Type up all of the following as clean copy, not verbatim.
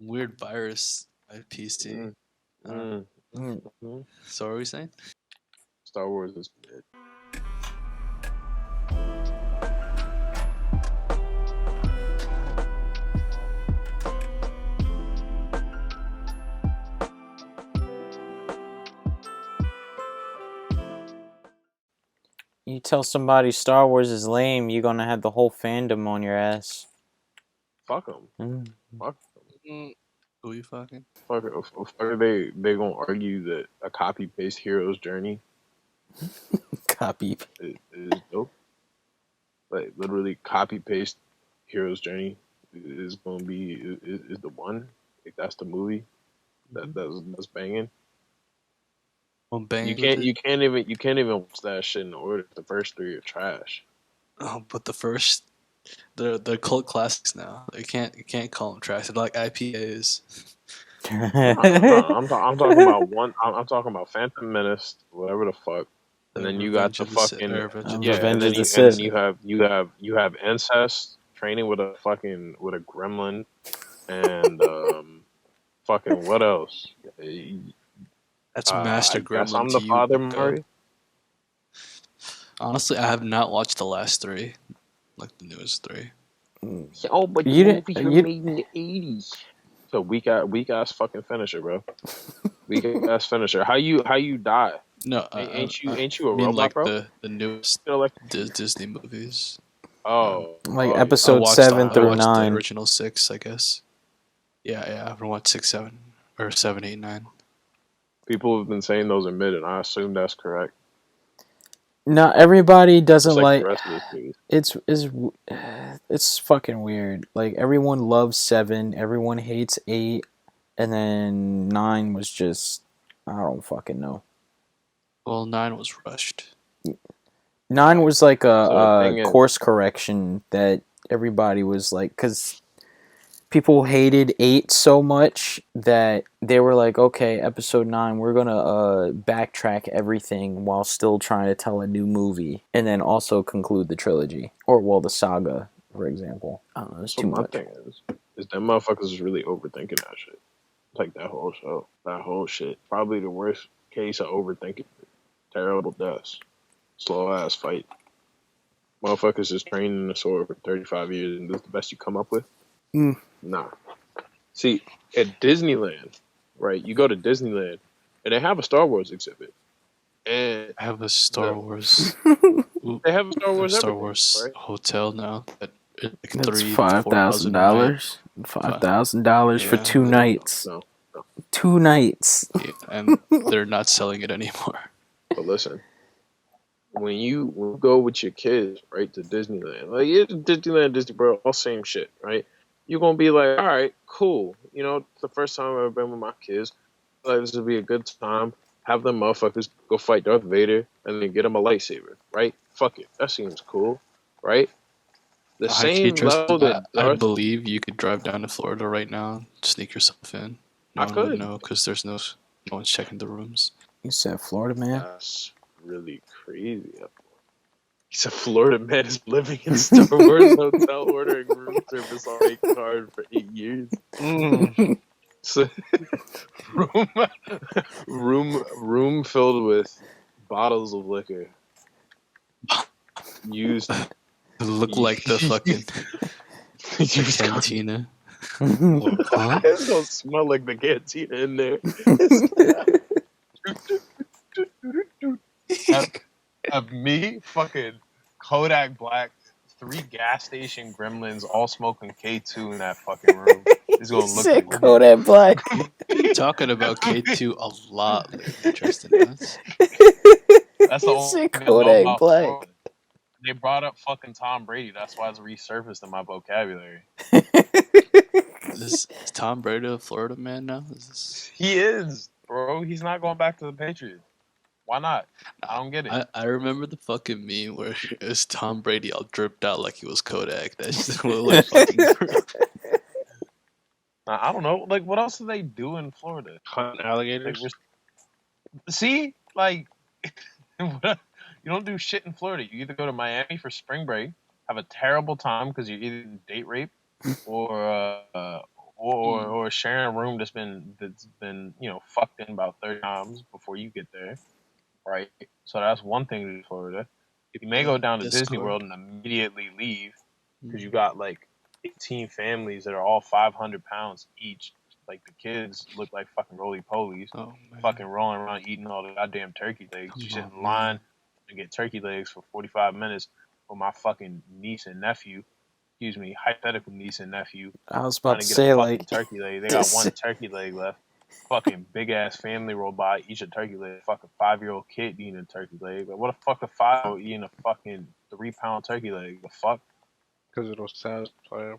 weird virus at PC. So what are we saying? Star Wars is mid. You tell somebody Star Wars is lame, you're gonna have the whole fandom on your ass. Fuck them. Mm. Fuck Who you fucking? Fuck it. They gonna argue that a copy paste hero's journey Copy. is dope. Like literally copy paste hero's journey is gonna be is the one. Like that's the movie that's banging. Well, bang You can't even watch that shit in order. The first three are trash. Oh, but the first, they're cult classics now. You can't call them trash. They're like IPAs. I'm talking about one. I'm talking about Phantom Menace, whatever the fuck. And then you got Revenge the of the Sith- fucking Revenge of the yeah, Revenge and then of the you Sith. you have incest training with a gremlin, and fucking what else? That's Master I guess Gremlin I'm to the you, father, Rico. Murray. Honestly, I have not watched the last three, like the newest three. Oh, but You didn't- movies were you- made in the '80s. So weak ass fucking finisher, bro. Weak ass finisher. How you die? No, Ain't you I a mean robot, like bro? the newest You know, like Disney movies. Like oh, episode I 7 through watched 9. the original 6, I guess. Yeah, I haven't watched 6, 7, or 7, 8, 9. people have been saying those are mid, and I assume that's correct. No, everybody doesn't Just like like. the rest of this series. It's fucking weird. Like everyone loves 7, everyone hates 8, and then 9 was just I don't fucking know. Well, 9 was rushed. 9 was like So the a thing is- course correction that everybody was like, because people hated 8 so much that they were like, okay, episode 9, we're gonna backtrack everything while still trying to tell a new movie, and then also conclude the trilogy, or well, the saga, for example. I don't know, it's So too my much. thing is them motherfuckers is really overthinking that shit. Like that whole show, that whole shit. Probably the worst case of overthinking. Terrible deaths, slow ass fight. Motherfuckers is training the sword for 35 years, and this is the best you come up with. Nah. See, at Disneyland, right? You go to Disneyland, and they have a Star Wars exhibit, and I have a Star Wars. they have a Star Wars. Star everything, Wars right? hotel now at like That's $3,000-$4,000 $5,000. $5,000 for Yeah. 2 nights. No. 2 nights. Yeah, and they're not selling it anymore. But listen, when you go with your kids, right, to Disneyland, like it's Disneyland, Disney World, all same shit, right? You're gonna be like, all right, cool. You know, it's the first time I've ever been with my kids. Like this will be a good time. Have them motherfuckers go fight Darth Vader and then get them a lightsaber, right? Fuck it, that seems cool, right? The same level that I believe you could drive down to Florida right now and sneak yourself in. No I one would could. know because there's no one's checking the rooms. You said Florida, man? That's really crazy. He's a Florida man is living in Star Wars hotel ordering room service on a card for 8 years. So, room filled with bottles of liquor used Look like the fucking used cantina. Huh? It's gonna smell like the cantina in there. Have me fucking Kodak Black, 3 gas station gremlins all smoking K2 in that fucking room. It's gonna look like Kodak Black. Talking about K2 a lot lately, Tristan. That's the You only said thing I know Kodak about Black. Florida. They brought up fucking Tom Brady. That's why it's resurfaced in my vocabulary. is Tom Brady a Florida man now? He is, bro. He's not going back to the Patriots. Why not? I don't get it. I remember the fucking meme where it was Tom Brady all dripped out like he was Kodak. That shit looked like fucking I don't know. Like, what else do they do in Florida? Hunt alligators. See, like, you don't do shit in Florida. You either go to Miami for spring break, have a terrible time because you're either date rape, or or sharing a room that's been fucked in about 30 times before you get there, right? So that's one thing to do in Florida. You may go down to Disney Discord. World and immediately leave because you got like 18 families that are all 500 pounds each. Like the kids look like fucking roly polies, Oh man. fucking rolling around eating all the goddamn turkey legs. You sit Oh, in line man. and get turkey legs for 45 minutes with my fucking niece and nephew. Excuse me, hypothetical niece and nephew I was trying about to to get a say, fucking like, turkey leg. They got this. one turkey leg left. Fucking big ass family rolled by, each a turkey leg. Fucking 5-year-old kid eating a turkey leg. Like, what the fuck a 5-year-old eating a fucking 3-pound turkey leg? The fuck? Because it'll satisfy him.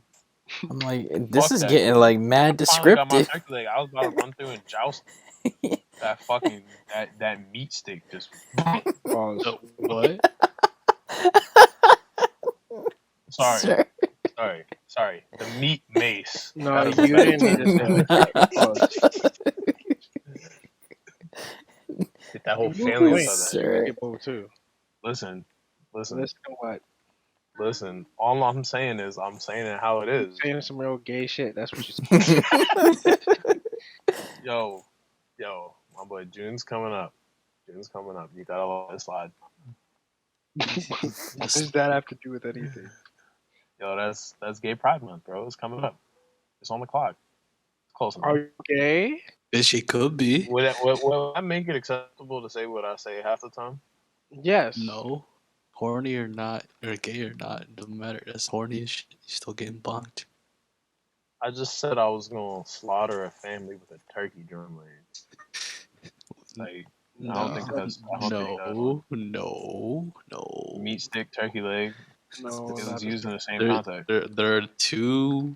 I'm like, this Fuck is that getting shit. like mad I finally got my descriptive. turkey leg. I was about to run through and joust that fucking that meat stick. Just Pause. What? sorry, Sir. sorry. The meat mace. No, That is you a better didn't need to term. say like that. Pause. Get that whole You family wait. inside that. Sir. You get both too. Listen. Listen to what? Listen. All I'm saying is I'm saying it how it is. Saying some real gay shit. That's what you're saying. Yo, my boy, June's coming up. You gotta let it slide. What does that have to do with anything? Yo, that's Gay Pride Month, bro. It's coming up. It's on the clock. It's close enough. Are you gay? She could be. Would that make it acceptable to say what I say half the time? Yes. No. Horny or not, or gay or not, it doesn't matter. That's horny as shit. You're still getting bonked. I just said I was gonna slaughter a family with a turkey drum leg. Like, I don't think that's No. meat stick turkey leg. No, It not was the used in the same There, context. there are two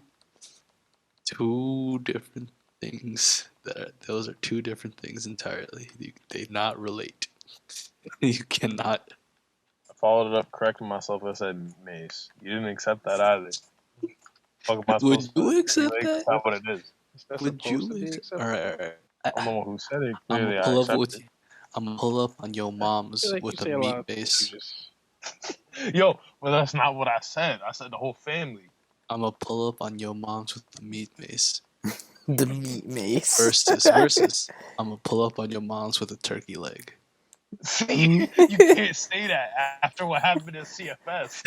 different things. Those are two different things entirely. They not relate. You cannot. I followed it up, correcting myself. I said mace. You didn't accept that either. Fuck am I Would supposed you to accept say? That's that? not what it is. That's Would supposed you to be accept? acceptable. All right. I'm the one who said it. I'm Clearly, gonna I pull up accept with you. I'm gonna pull up on your I mom's feel like you with a say a lot meat of base. things. You just... Yo, but that's not what I said. I said the whole family. I'm gonna pull up on your mom's with the meat mace. The meat mace. Versus. I'm gonna pull up on your mom's with a turkey leg. See, you can't say that after what happened in CFS.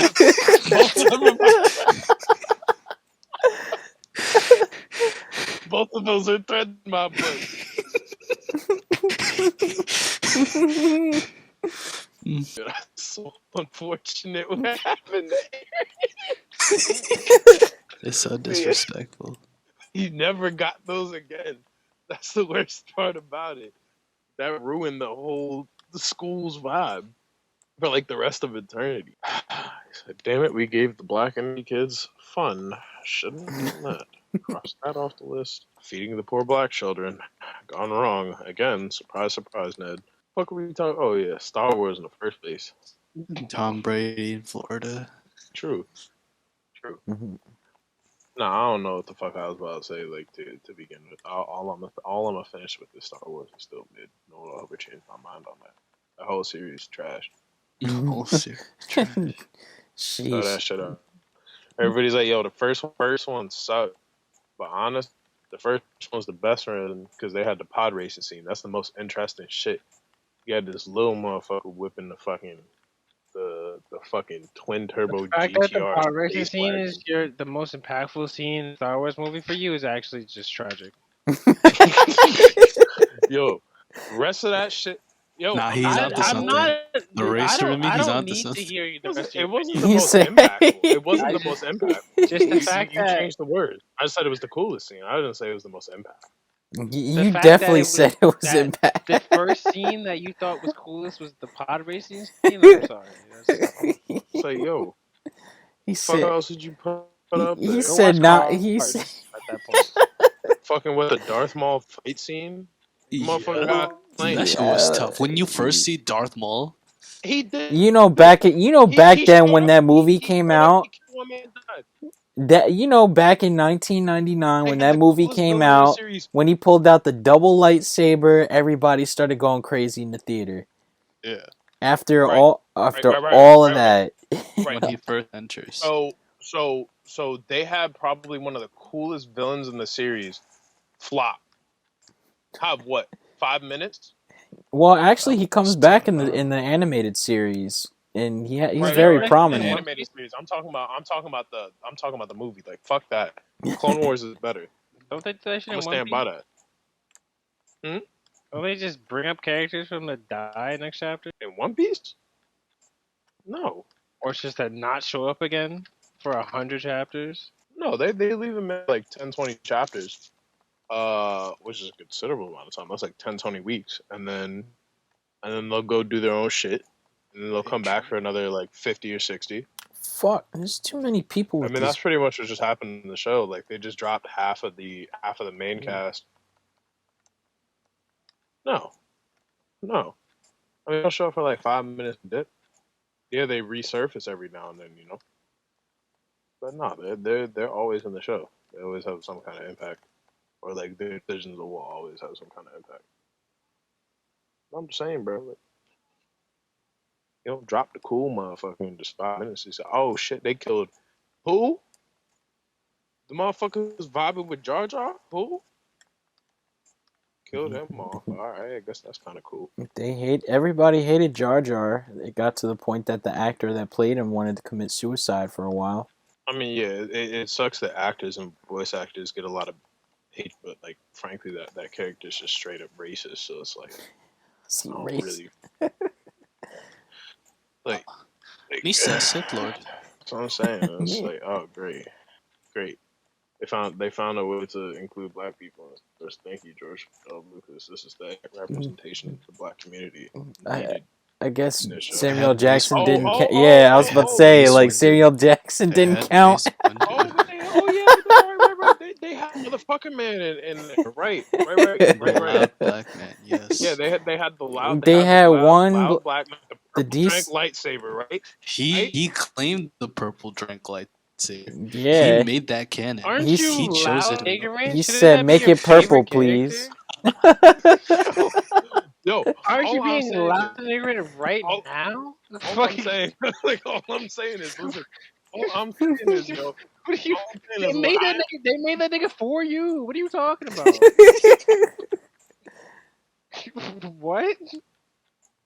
Both of those are threatened my butt. That's so unfortunate what happened there. It's so disrespectful. You never got those again. That's the worst part about it. That ruined the school's vibe for like the rest of eternity. So, damn it, we gave the black and kids fun. Shouldn't have done that. Cross that off the list. Feeding the poor black children. Gone wrong. Again, surprise, surprise, Ned. What are we talking? Oh yeah, Star Wars in the first place. Tom Brady in Florida. True. Mhm. No, I don't know what the fuck I was about to say. Like to begin with, all I'm gonna finish with this Star Wars is still mid. No one will ever change my mind on that. The whole series is trash. Oh, serious. Throw that Sheesh. shit up. Everybody's like, yo, the first one sucked, but honest, the first one's the best one because they had the pod racing scene. That's the most interesting shit. You had this little motherfucker whipping the fucking twin turbo The fact that the GTR pod racing space scene wagon. is the most impactful scene in the Star Wars movie for you is actually just tragic. Yo, rest of that shit. Yo, Nah, he's I, onto I'm something. not. The racer in me, I he's don't onto need to something. hear the rest of it your wasn't the He most said- impactful. It wasn't I the just- most impactful. Just the fact you that changed the word. I just said it was the coolest scene. I didn't say it was the most impactful. You fact definitely that said it was that impact. the first scene that you thought was coolest was the pod racing scene. I'm sorry. It's like, yo, He fuck said. else did you put up He there? Go said watch not. Cards He said. at that point. Fucking with the Darth Maul fight scene. Motherfucker got slain. That shit was tough. When you first see Darth Maul, He did. Back then when that movie came out, One man died. back in 1999 They when had that the movie coolest came villain in the out, series. when he pulled out the double lightsaber, everybody started going crazy in the theater. yeah, After Right. all of that. when he first enters. So they had probably one of the coolest villains in the series flop. Have what? 5 minutes? Well, actually, he comes back in the Wow. animated series, and he's Right, very right. The prominent. animated series. I'm talking about the movie. Like fuck that. Clone Wars is better. Don't they do that shit I'm gonna in One stand Piece? by that. Don't they just bring up characters from the die next chapter? In One Piece? No. Or it's just to not show up again for 100 chapters? No, they leave him at like 10, 20 chapters. Which is a considerable amount of time. That's like 10, 20 weeks. And then they'll go do their own shit. And then they'll come back for another like 50 or 60. Fuck, there's too many people I with mean, this. that's pretty much what just happened in the show. Like they just dropped half of the main cast. No. I mean, they'll show up for like 5 minutes and dip. Yeah, they resurface every now and then, you know. But no, they're always in the show. They always have some kind of impact, or like their decisions will always have some kind of impact. I'm just saying, bro. Like, you don't drop the cool motherfucker in just 5 minutes. You say, "Oh shit, they killed who? The motherfucker was vibing with Jar Jar? Who? Killed him off. All right, I guess that's kind of cool." Everybody hated Jar Jar. It got to the point that the actor that played him wanted to commit suicide for a while. I mean, yeah, it sucks that actors and voice actors get a lot of hate, but like, frankly, that character is just straight up racist. So it's like, Is he I don't racist? really like. He's a Sith Lord. That's what I'm saying. It's like, oh, great. They found a way to include black people. First, thank you, George Lucas. This is the representation of the black community. I guess in this show. Samuel Jackson Oh, didn't. oh, Yeah, I was oh, about to oh, say Mace like Windu. Samuel Jackson They didn't had count. Mace Windu. Oh yeah, right. They had motherfucking man in there. Right. The loud black man, yes. Yeah, they had the loud. They had one loud black man, the the purple drank lightsaber, right? He claimed the purple drank lightsaber. Yeah. He made that canon. Aren't He's- you he chose loud it. ignorant? He Shouldn't said, that be "Make your it purple, favorite please." character? Yo, Aren't you all I'm being saying loud is- and ignorant right all- now? all I'm saying, all I'm saying is, listen. All I'm saying is, yo, What are you? all I'm saying They is, made I- that nigga. They made that nigga for you. What are you talking about? What?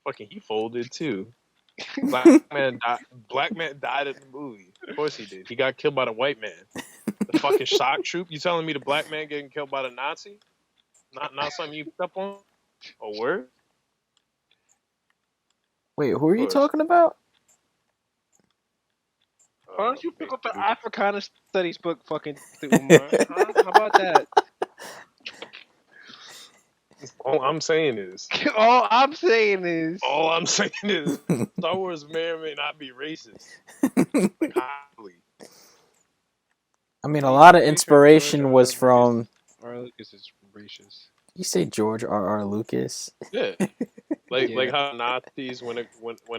fucking he folded too. Black man died in the movie. Of course he did. He got killed by the white man. The fucking shock troop. You telling me the black man getting killed by the Nazi? Not something you picked up on? A word? Wait, who are you course. talking about? Why don't you pick up the Africana studies book, fucking Umar? Huh? How about that? All I'm saying is, All I'm saying is, Star Wars may or may not be racist. Like, highly. I mean, a lot of Pretty sure inspiration George was R. from. R. Lucas is racist. You say George R.R. Lucas? Yeah. Like Yeah. how Nazis went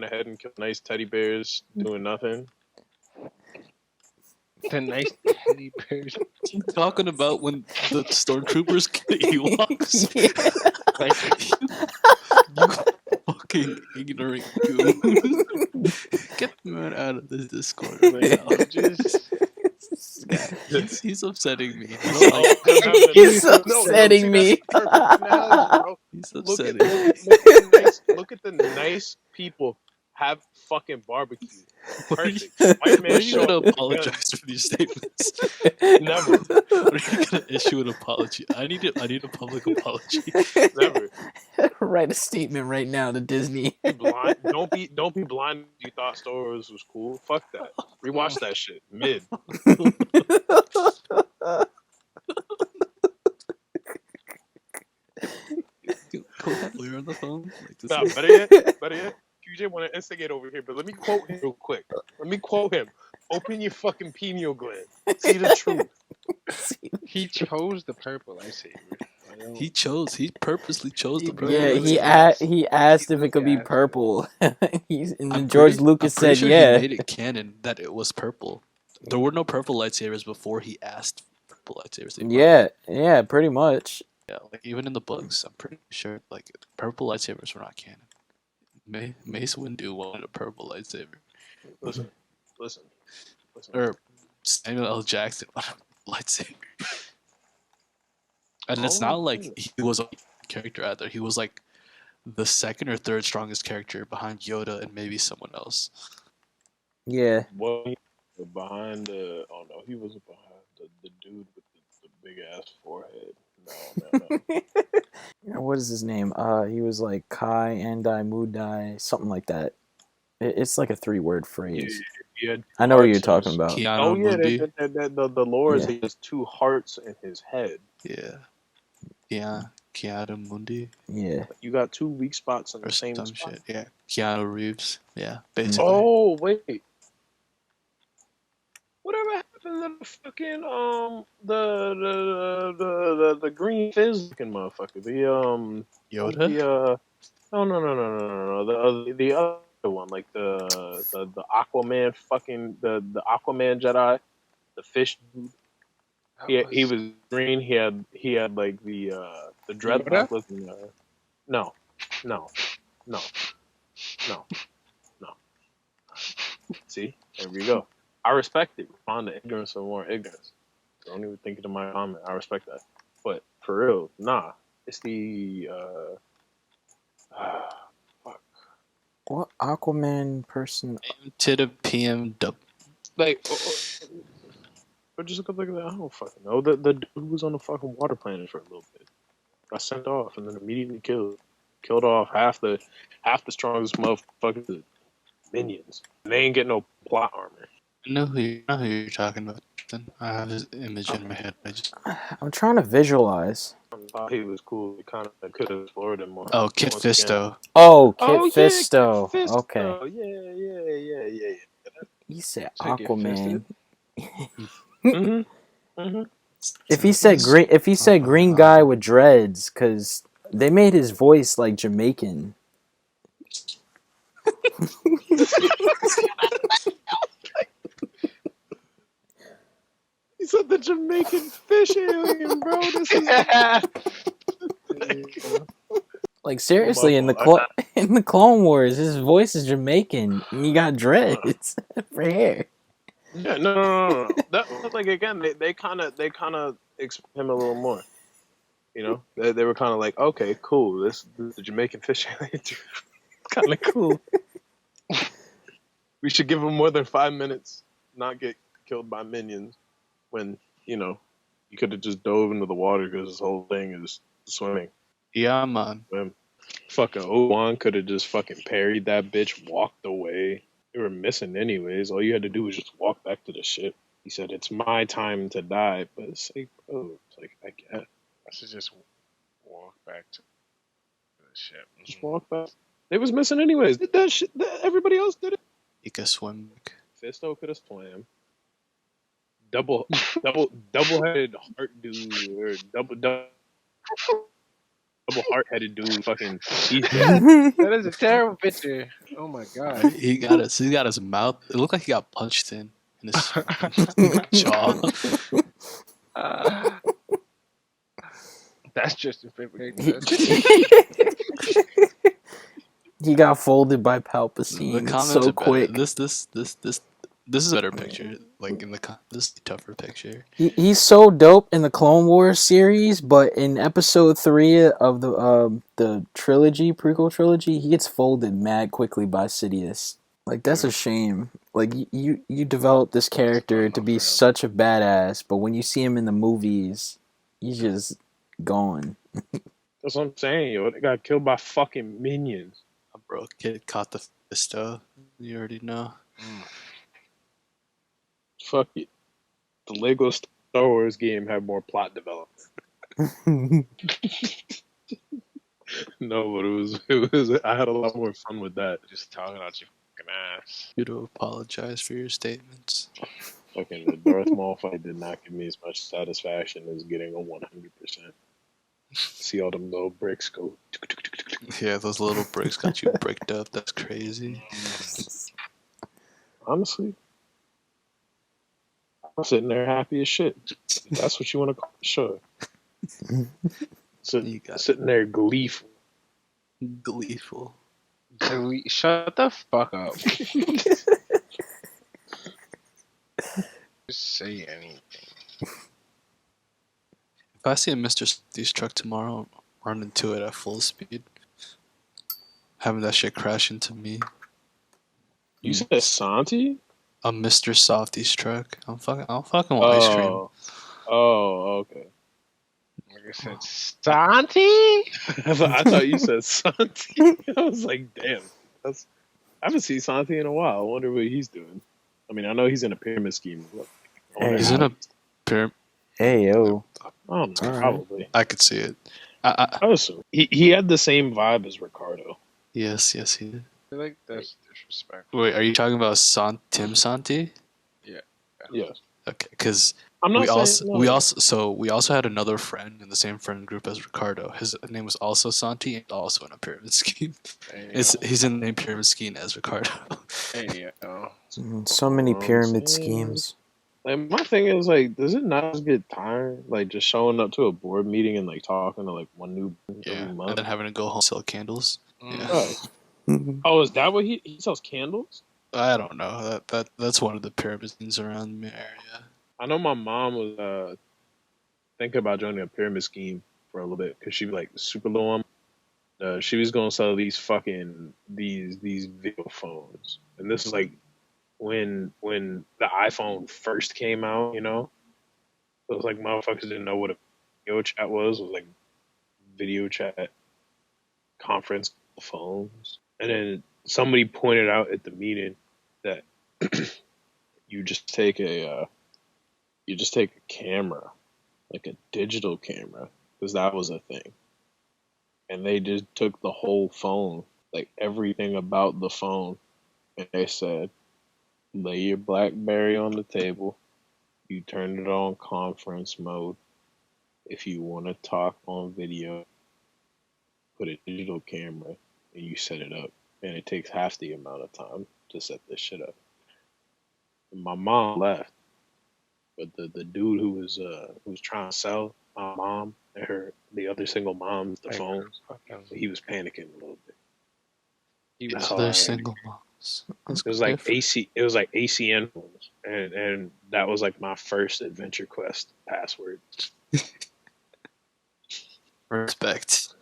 ahead and killed nice teddy bears doing nothing. The nice teddy bears. You talking about when the stormtroopers kill Ewoks? You fucking ignorant goon. Get the man out of this Discord right now. He's upsetting me. I don't like it. He's upsetting me. He's Look upsetting at, me. look at the nice people have fucking barbecue. Perfect. When White are man you show gonna up with apologize for these statements? Never. When are you gonna issue an apology? I need a public apology. Never. Write a statement right now to Disney. Be blind. Don't be blind. You thought Star Wars was cool. Fuck that. Rewatch that shit. Mid. Go ahead, we're on the phone. Like, this Nah, is- better yet. QJ want to instigate over here, but let me quote him real quick. Let me quote him. Open your fucking pineal gland. See the truth. He chose the purple lightsaber. He purposely chose the purple. Yeah, lightsaber. he asked if it could be asked. purple. And I'm George pretty- Lucas I'm pretty said, sure "Yeah." He made it canon that it was purple. There were no purple lightsabers before he asked for purple lightsabers. to be Yeah, pretty much. yeah, like even in the books, I'm pretty sure like purple lightsabers were not canon. Mace Windu wanted a purple lightsaber, Listen. or Samuel L. Jackson wanted a lightsaber. And it's Oh, not like he was a character either. He was like the second or third strongest character behind Yoda and maybe someone else. Yeah. Well, behind the oh no, he wasn't behind the dude with the big ass forehead. No. What is his name? He was like Kai Andai Mudai, something like that. It's like a 3-word Yeah, phrase. yeah. I know what you're Hearts in talking his- about. Keanu Oh yeah, Mundi. the lore is Yeah. he has 2 hearts in his head. Yeah. Yeah. Keanu Mundi Yeah. You got 2 weak spots in or the same some spot. shit. Yeah. Keanu Reeves. Yeah. Basically. Oh wait, whatever happened to the fucking the green fizz looking motherfucker? Yoda? The other one, like the Aquaman fucking the Aquaman Jedi, the fish dude. He was green. He had like the dreadlock Yoda? looking. No, no, no, no, no. See, there we go. I respect it. Find the ignorance of more ignorance. Don't even think it in my comment. I respect that. But for real, nah. It's the fuck. What Aquaman person? To the PM. Like or just look like that. I don't fucking know. The dude who was on the fucking water planet for a little bit got sent off and then immediately killed off half the strongest motherfuckers minions. And they ain't get no plot armor. I know who you're talking about. Then I have his image in my head. I'm trying to visualize. I thought he was cool. He kind of could have explored him more. Oh, Kit Once again. Fisto. Oh, Kit Oh Fisto. yeah, Kit Fisto. Okay. Yeah. He said Say Kit Aquaman. Mm-hmm. If he said green guy with dreads, because they made his voice like Jamaican. He said the Jamaican fish alien, bro. This is Like seriously, in the Clone Wars, his voice is Jamaican, and he got dreads for hair. yeah. No. That like again, they kind of expect him a little more. You know, they were kind of like, okay, cool. This the Jamaican fish alien, kind of cool. We should give him more than 5 minutes, not get killed by minions. When you know, you could have just dove into the water because this whole thing is swimming. Yeah, man. Fucking Obi-Wan could have just fucking parried that bitch, walked away. They were missing anyways. All you had to do was just walk back to the ship. He said, "It's my time to die," but it's like, bro, it's like I get. I should just walk back to the ship. Just walk back. They was missing anyways. Did that shit? Everybody else did it. He could swim. Fisto could have swam. Double-headed heart dude or double heart-headed dude. Fucking. That is a terrible picture. Oh my god. He got his mouth. It looked like he got punched in his jaw. That's just a favorite. He got folded by The Palpatine comments so are better. quick. This is a better picture. Like in this is a tougher picture. He's so dope in the Clone Wars series, but in Episode 3 of the prequel trilogy, he gets folded mad quickly by Sidious. Like that's a shame. Like you develop this character to be such a badass, but when you see him in the movies, he's just gone. That's what I'm saying, yo. They got killed by fucking minions. Bro, kid caught the Fisto. You already know. Fuck it. The Lego Star Wars game had more plot development. No, but it was. I had a lot more fun with that. Just talking out your fucking ass. You to apologize for your statements. Fucking the Darth Maul fight did not give me as much satisfaction as getting a 100%. See all them little bricks go. Yeah, those little bricks got you bricked up. That's crazy. Honestly, I'm sitting there happy as shit. That's what you want to call the show. Sitting there gleeful. Gleeful. Shut the fuck up. Just say anything. If I see a Mr. Softy's truck tomorrow, run into it at full speed, having that shit crash into me. You said Santi? A Mr. Softy's truck. I'm fucking want ice cream. Oh, okay. Like I said, Santi. I thought you said Santi. I was like, damn. I haven't seen Santi in a while. I wonder what he's doing. I mean, I know he's in a pyramid scheme. He's in a pyramid. Hey yo. I don't know, All right. probably. I could see it. I assume. He had the same vibe as Ricardo. Yes, he did. I think that's disrespectful. Wait, are you talking about Tim Santi? Yes. Okay, because I'm not we saying also had another friend in the same friend group as Ricardo. His name was also Santi, and also in a pyramid scheme. He's in the same pyramid scheme as Ricardo. So many pyramid schemes. Like, my thing is, like, does it not just get tired? Like, just showing up to a board meeting and, like, talking to, like, one new every And month? then having to go home sell candles. Yeah. Right. Oh, is that what he sells candles? I don't know. That's one of the pyramid schemes around the area. I know my mom was thinking about joining a pyramid scheme for a little bit because she was, like, super low on. She was gonna sell these video phones, and this is like when the iPhone first came out, you know. So it was like motherfuckers didn't know what a video chat was. It was like video chat conference phones. And then somebody pointed out at the meeting that you just take a camera, like a digital camera, because that was a thing. And they just took the whole phone, like everything about the phone, and they said, lay your BlackBerry on the table. You turn it on conference mode. If you want to talk on video, put a digital camera and you set it up. And it takes half the amount of time to set this shit up. And my mom left, but the dude who was trying to sell my mom and the other single moms the phones, he was panicking a little bit. They're single moms. It was like ACN phones, and that was like my first Adventure Quest password. Respect.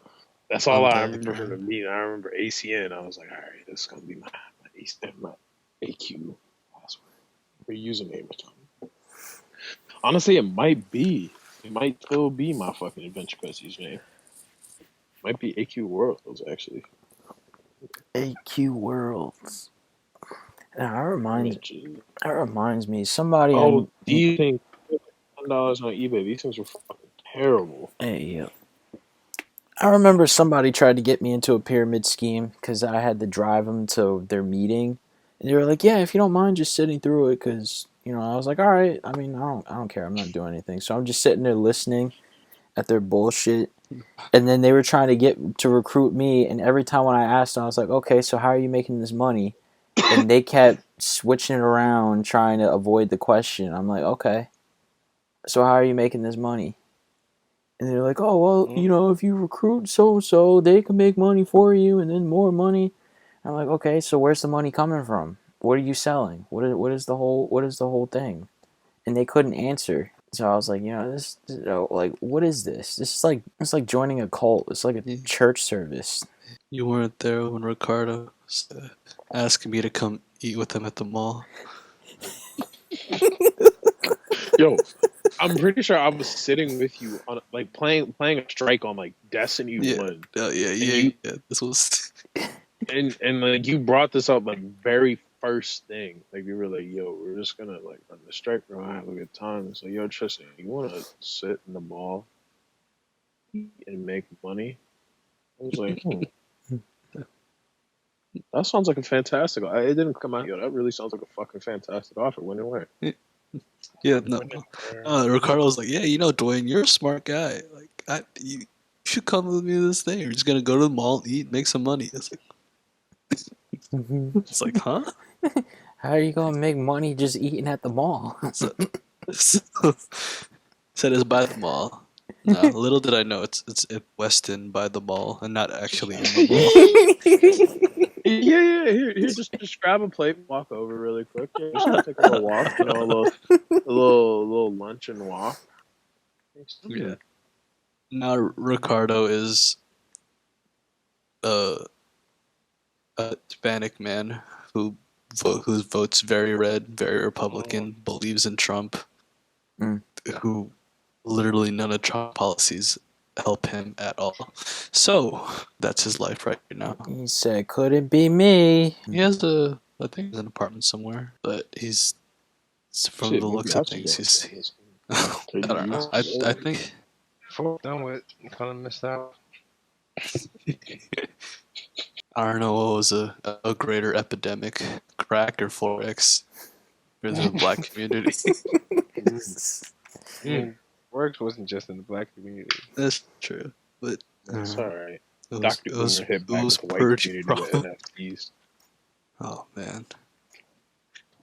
That's all I remember from the meeting. I remember ACN. I was like, all right, this is gonna be my AQ password or username or something. Honestly, it might be. It might still be my fucking Adventure Quest username. Might be AQ Worlds actually. AQ Worlds. That reminds me. Somebody. Oh, do you think $10 on eBay? These things were fucking terrible. Hey, yeah. I remember somebody tried to get me into a pyramid scheme because I had to drive them to their meeting, and they were like, "Yeah, if you don't mind just sitting through it," because I was like, "All right. I mean, I don't care. I'm not doing anything." So I'm just sitting there listening at their bullshit. And then they were trying to get to recruit me, and every time when I asked them, I was like, "Okay, so how are you making this money?" And they kept switching it around, trying to avoid the question. I'm like, "Okay, so how are you making this money?" And they're like, "Oh, well, if you recruit so, they can make money for you, and then more money." I'm like, "Okay, so where's the money coming from? What are you selling? What is the whole thing?" And they couldn't answer. So I was like, what is this? It's like joining a cult. It's like a church service. You weren't there when Ricardo was asking me to come eat with him at the mall. Yo, I'm pretty sure I was sitting with you on like playing a strike on like Destiny 1. Yeah. This was and like you brought this up like very first thing. Like you were like, "Yo, we're just gonna like run the strike, bro. I have a good time." So, yo, Tristan, you want to sit in the mall and make money? I was like, that sounds like a fantastic. It didn't come out. Yo, that really sounds like a fucking fantastic offer. When it went. Yeah, no. Ricardo was like, "Yeah, Dwayne, you're a smart guy. Like, you should come with me to this thing. We're just gonna go to the mall, eat, make some money." It's like, huh? How are you gonna make money just eating at the mall? Said it's by the mall. No, little did I know it's in Weston by the mall and not actually in the mall. Yeah. Here, just grab a plate and walk over really quick. Yeah, just gonna take a little walk, a little lunch and walk. Yeah. Now Ricardo is a Hispanic man who votes very red, very Republican, believes in Trump, Mm. who literally none of Trump policies help him at all. So that's his life right now. He said, "Couldn't be me." He has I think an apartment somewhere, but he's from Shit, the maybe looks I of should things, go he's. join this. I don't know. I think. Before done with, kind of missed out. I don't know what was a greater epidemic, crack or Forex for the black community. I mean, Works wasn't just in the black community. That's true, but That's all right. it was Dr. it was Boomer hit it back was at the white purge community with problem. NFTs. Oh man.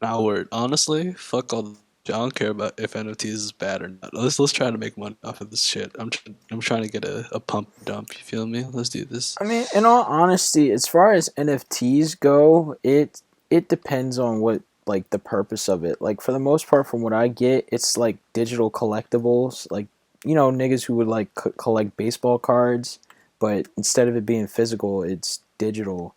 Now word, honestly, fuck all. I don't care about if NFTs is bad or not. Let's try to make money off of this shit. I'm trying to get a pump dump. You feel me? Let's do this. I mean, in all honesty, as far as NFTs go, it depends on what like the purpose of it. Like for the most part, from what I get, it's like digital collectibles. Like niggas who would like collect baseball cards, but instead of it being physical, it's digital.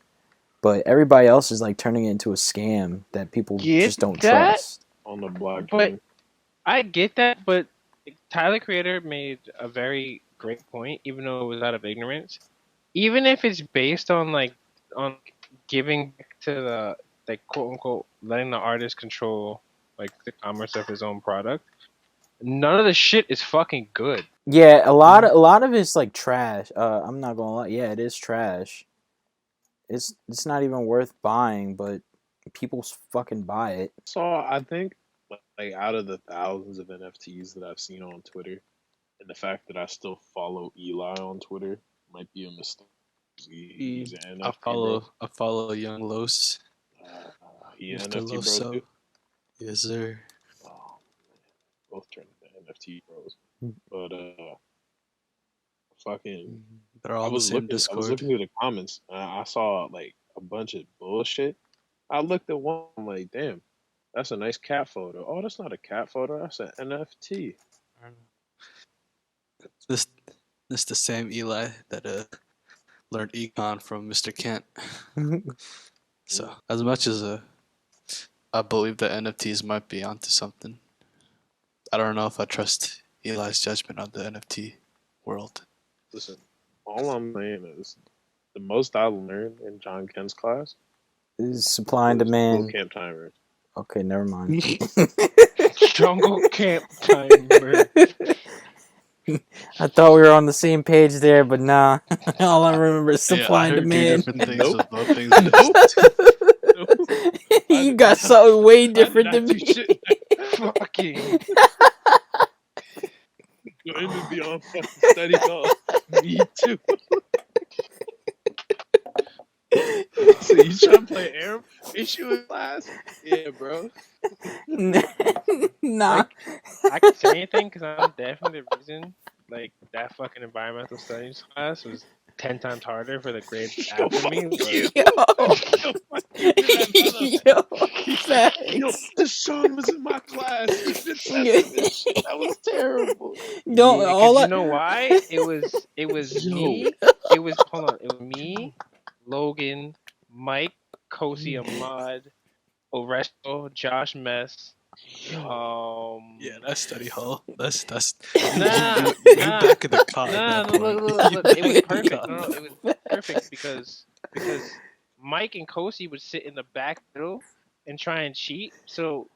But everybody else is like turning it into a scam that people Get just don't that? trust. On the blockchain. But I get that, but Tyler Creator made a very great point, even though it was out of ignorance. Even if it's based on on giving back to the like quote unquote letting the artist control like the commerce of his own product, none of the shit is fucking good. Yeah, a lot of it's like trash. I'm not gonna lie. Yeah, it is trash. It's not even worth buying, but people fucking buy it. So I think like out of the thousands of NFTs that I've seen on Twitter, and the fact that I still follow Eli on Twitter might be a mistake. He's an NFT bro. I follow Young Los, He an Mr. NFT bro Loso. too. Yes, sir. Oh, both turned into NFT bros. But fucking, They're all in the same I was Discord. looking through the comments. And I saw like a bunch of bullshit. I looked at one. I'm like, damn, that's a nice cat photo. Oh, that's not a cat photo. That's an NFT. This this the same Eli that learned econ from Mr. Kent. So as much as I believe that NFTs might be onto something, I don't know if I trust Eli's judgment on the NFT world. Listen, all I'm saying is the most I learned in John Kent's class Supply and was demand. camp timers. Okay, never mind. Jungle Camp Timer. I thought we were on the same page there, but nah. All I remember is Yeah, supply I and heard two demand. different things, Nope. but both things exist. You got something way I did different not than do me. shit. Fucking. Going to be on fucking study hall. Me too. So you trying to play Aram issue in class? Yeah, bro. Nah. Like, I can say anything because I'm definitely the reason. Like that fucking environmental studies class was 10 times harder for the grade Yo, after fuck me. you. Yo. Yo, fuck you. You're that brother. Yo, Yo, facts. Deshaun was in my class. You did sent this shit. That was terrible. Don't Yeah, because all you I. know why? It was Yo. me. It was hold on. It was me, Logan, Mike, Kosi Ahmad, Oresto, Josh Mess. Yeah, that's study hall. That's Nah, you nah, back in the car at nah. that No, point. look. You It was back in the perfect. car. No, it was perfect because Mike and Kosi would sit in the back middle and try and cheat. So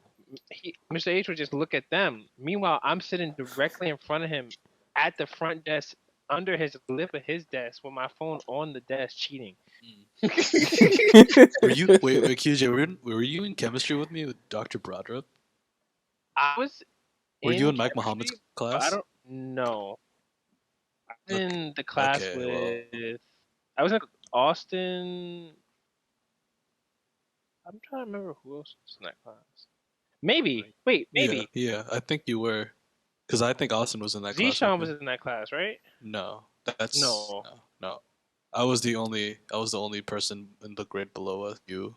Mr. H would just look at them. Meanwhile, I'm sitting directly in front of him at the front desk, under his lip of his desk, with my phone on the desk, cheating. Were you wait QJ? Were you in chemistry with me with Dr. Brodrup? I was Were you in in Mike Muhammad's chemistry, but I class? don't know. I was Okay, in the class okay, well, with. I was in Austin. I'm trying to remember who else was in that class. Maybe. Wait, maybe. yeah. I think you were, because I think Austin was in that class with Zishan was me. in that class, right? No, that's No. no. I was the only person in the grade below you,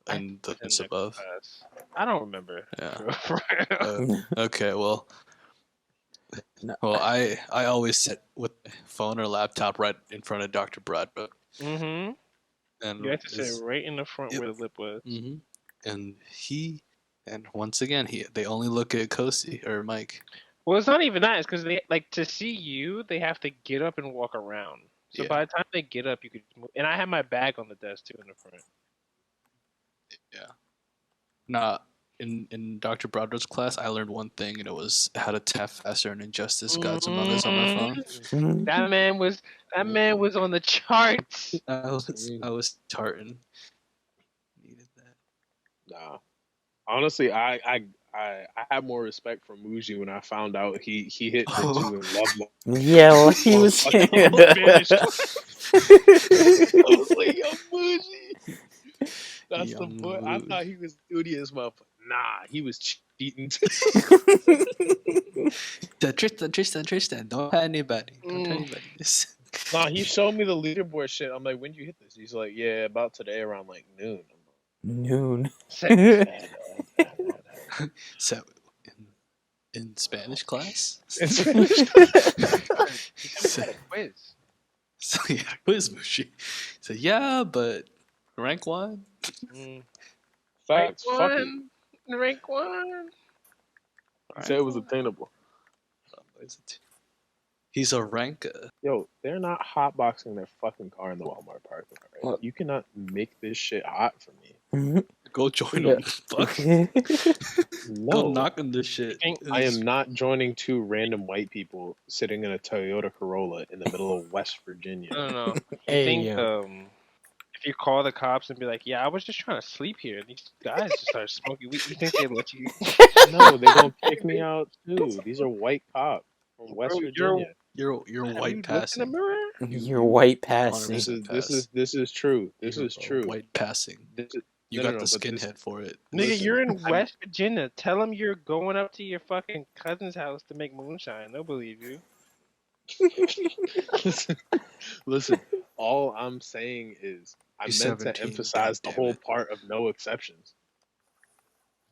I and the was in ones that above. class. I don't remember. Yeah. For real. Okay, well, Well, I always sit with my phone or laptop right in front of Dr. Bradford, Mm-hmm. and You had to sit right in the front where the lip was. hmm and once again they only look at Kosi or Mike. Well, it's not even that. It's because they like to see you. They have to get up and walk around. So Yeah. by the time they get up, you could just move. And I had my bag on the desk too in the front. Yeah. Nah, in Dr. Broderick's class, I learned one thing, and it was how to tap faster in Injustice Gods Among Us on my phone. Mm-hmm. That man was on the charts. I was tartan. Needed that. Nah. Honestly, I had more respect for Muji when I found out he hit Ritsu and loved him. Yeah, well, he was. Spanish. I was like, yo, Muji. That's the Young boy. I Luge. thought he was studious, motherfucker. Nah, he was cheating. Tristan, don't tell anybody. Don't tell anybody this. Nah, he showed me the leaderboard shit. I'm like, when did you hit this? He's like, yeah, about today around like noon. Noon. So, in Spanish class? In Spanish So, Had a quiz. so yeah, quiz Mushi. So yeah, but rank 1? Facts, fuck it. Rank 1. He said it was attainable. He's a rank. Yo, they're not hotboxing their fucking car in the Walmart parking lot, right? What? You cannot make this shit hot for me. Go join Yeah. him. Fuck. No. Go knock on this shit. I am not joining two random white people sitting in a Toyota Corolla in the middle of West Virginia. No. Hey, I think yo. if you call the cops and be like, "Yeah, I was just trying to sleep here," and these guys just start smoking weed, you think they let you? No, they're gonna kick me out too. These are white cops from West Bro, Virginia. You're Have you white looked passing. in the mirror? You're white passing. This 100% is true. This You're is true. White passing. This is, You no, got the but this- skinhead for it. Nigga, Listen, you're in West Virginia. Tell them you're going up to your fucking cousin's house to make moonshine. They'll believe you. listen. All I'm saying is I You're meant to 17, emphasize the goddammit. whole part of no exceptions.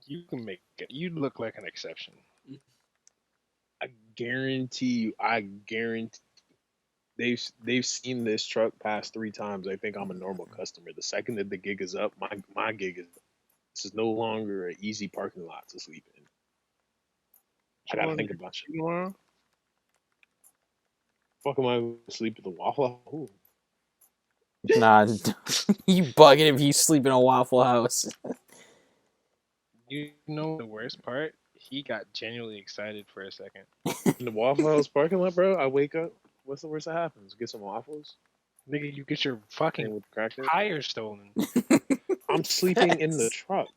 You can make it. You look like an exception. I guarantee you. I guarantee they've seen this truck pass 3 times. I think I'm a normal customer. The second that the gig is up, my gig is. This is no longer an easy parking lot to sleep in. I gotta think about shit. Tomorrow? Fuck am I gonna sleep at the Waffle House? Ooh. Nah, you bugging if you sleep in a Waffle House. You know the worst part? He got genuinely excited for a second. In the Waffle House parking lot, bro. I wake up. What's the worst that happens? Get some waffles. Nigga, you get your And fucking with crackers. tires stolen. I'm sleeping in the truck.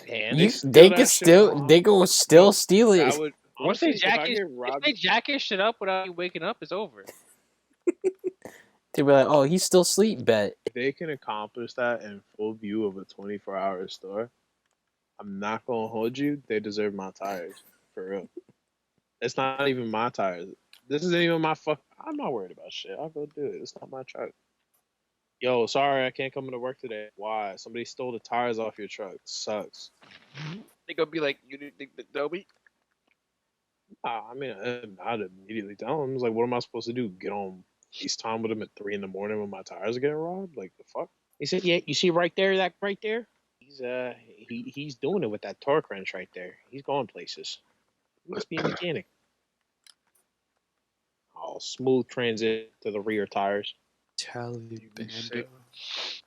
And They steal can that shit still from they go still Bro, steal it. That would once honestly, they if I jack get if robbed, they jack his shit up without you waking up, it's over. They were like, "Oh, he's still asleep." Bet. if they can accomplish that in full view of a 24-hour store, I'm not gonna hold you. They deserve my tires for real. It's not even my tires. This isn't even my fuck. I'm not worried about shit. I'll go do it. It's not my truck. Yo, sorry, I can't come into work today. Why? Somebody stole the tires off your truck. Sucks. They gonna be like, you didn't think that Dobie? I mean, I'd immediately tell them. It's like, what am I supposed to do? Get on FaceTime with him at 3 a.m. when my tires are getting robbed? Like, the fuck? He said, yeah, you see right there, that right there? He's doing it with that torque wrench right there. He's going places. He must be a mechanic. Oh, smooth transit to the rear tires. Taliban.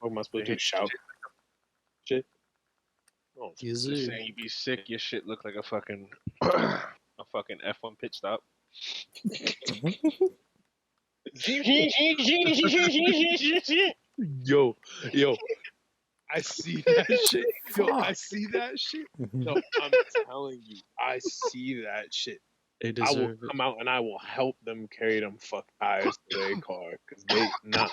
What am I supposed to do? Shout? Shit? Oh, Yes, Just sir. saying, you be sick. Your shit look like a fucking F1 pit stop. yo, I see that shit. Yo, I see that shit. No, I'm telling you, I see that shit. They I will deserve it. come out and I will help them carry them fuck tires to their car because they not.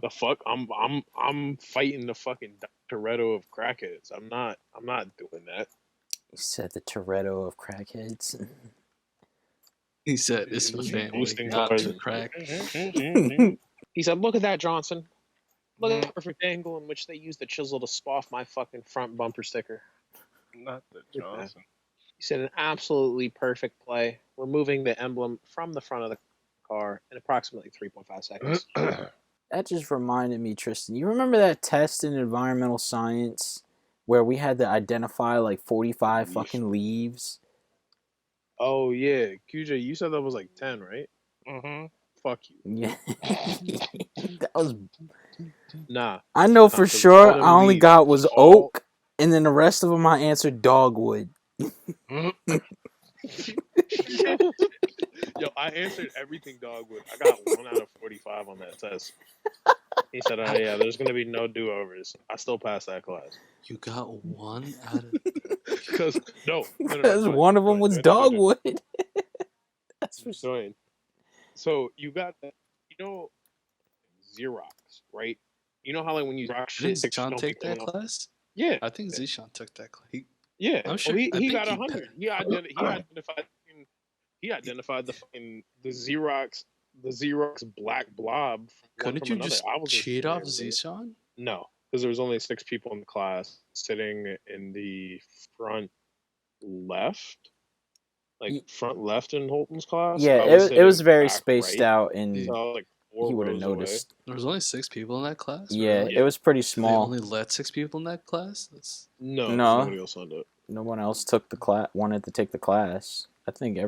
The fuck, I'm fighting the fucking Toretto of crackheads. I'm not doing that. You said the Toretto of crackheads. He said, "It's for He's family, boosting not cars to and- crack." He said, "Look at that, Johnson. Look at the perfect angle in which they used the chisel to spoff my fucking front bumper sticker." Not the Johnson. He said an absolutely perfect play, removing the emblem from the front of the car in approximately 3.5 seconds. That just reminded me, Tristan. You remember that test in environmental science where we had to identify like 45 fucking leaves? Oh yeah, QJ, you said that was like 10, right? Mm-hmm. Fuck you. Yeah. That was. Nah. I know for 'cause all sure them I only leaves, got was all oak, and then the rest of them I answered dogwood. Yo, I answered everything dogwood. I got 1 out of 45 on that test. He said, "Oh yeah, there's gonna be no do overs." I still passed that class. You got 1 out of. Because no, Because one of them was dogwood. That's for sure. Join. So you got that, you know, Xerox, right? You know how like when you rock Didn't shit, pictures Zishan don't be take coming that out. class? Yeah, I think Zishan took that class. yeah. I'm Well, sure. he, I he think got 100. He identified the fucking the Xerox black blob from one Couldn't from you another. just I was a cheat senior. off Zishan? No, because there was only 6 people in the class sitting in the front left, like front left in Holton's class. Yeah, I was it was sitting very back spaced right, out, so and I was like he 4 would have rows away. noticed. There was only 6 people in that class. Yeah, Really? it was pretty They small. only let 6 people in that class. That's No, because No, nobody else signed up. no one else took the class. Wanted to take the class. I think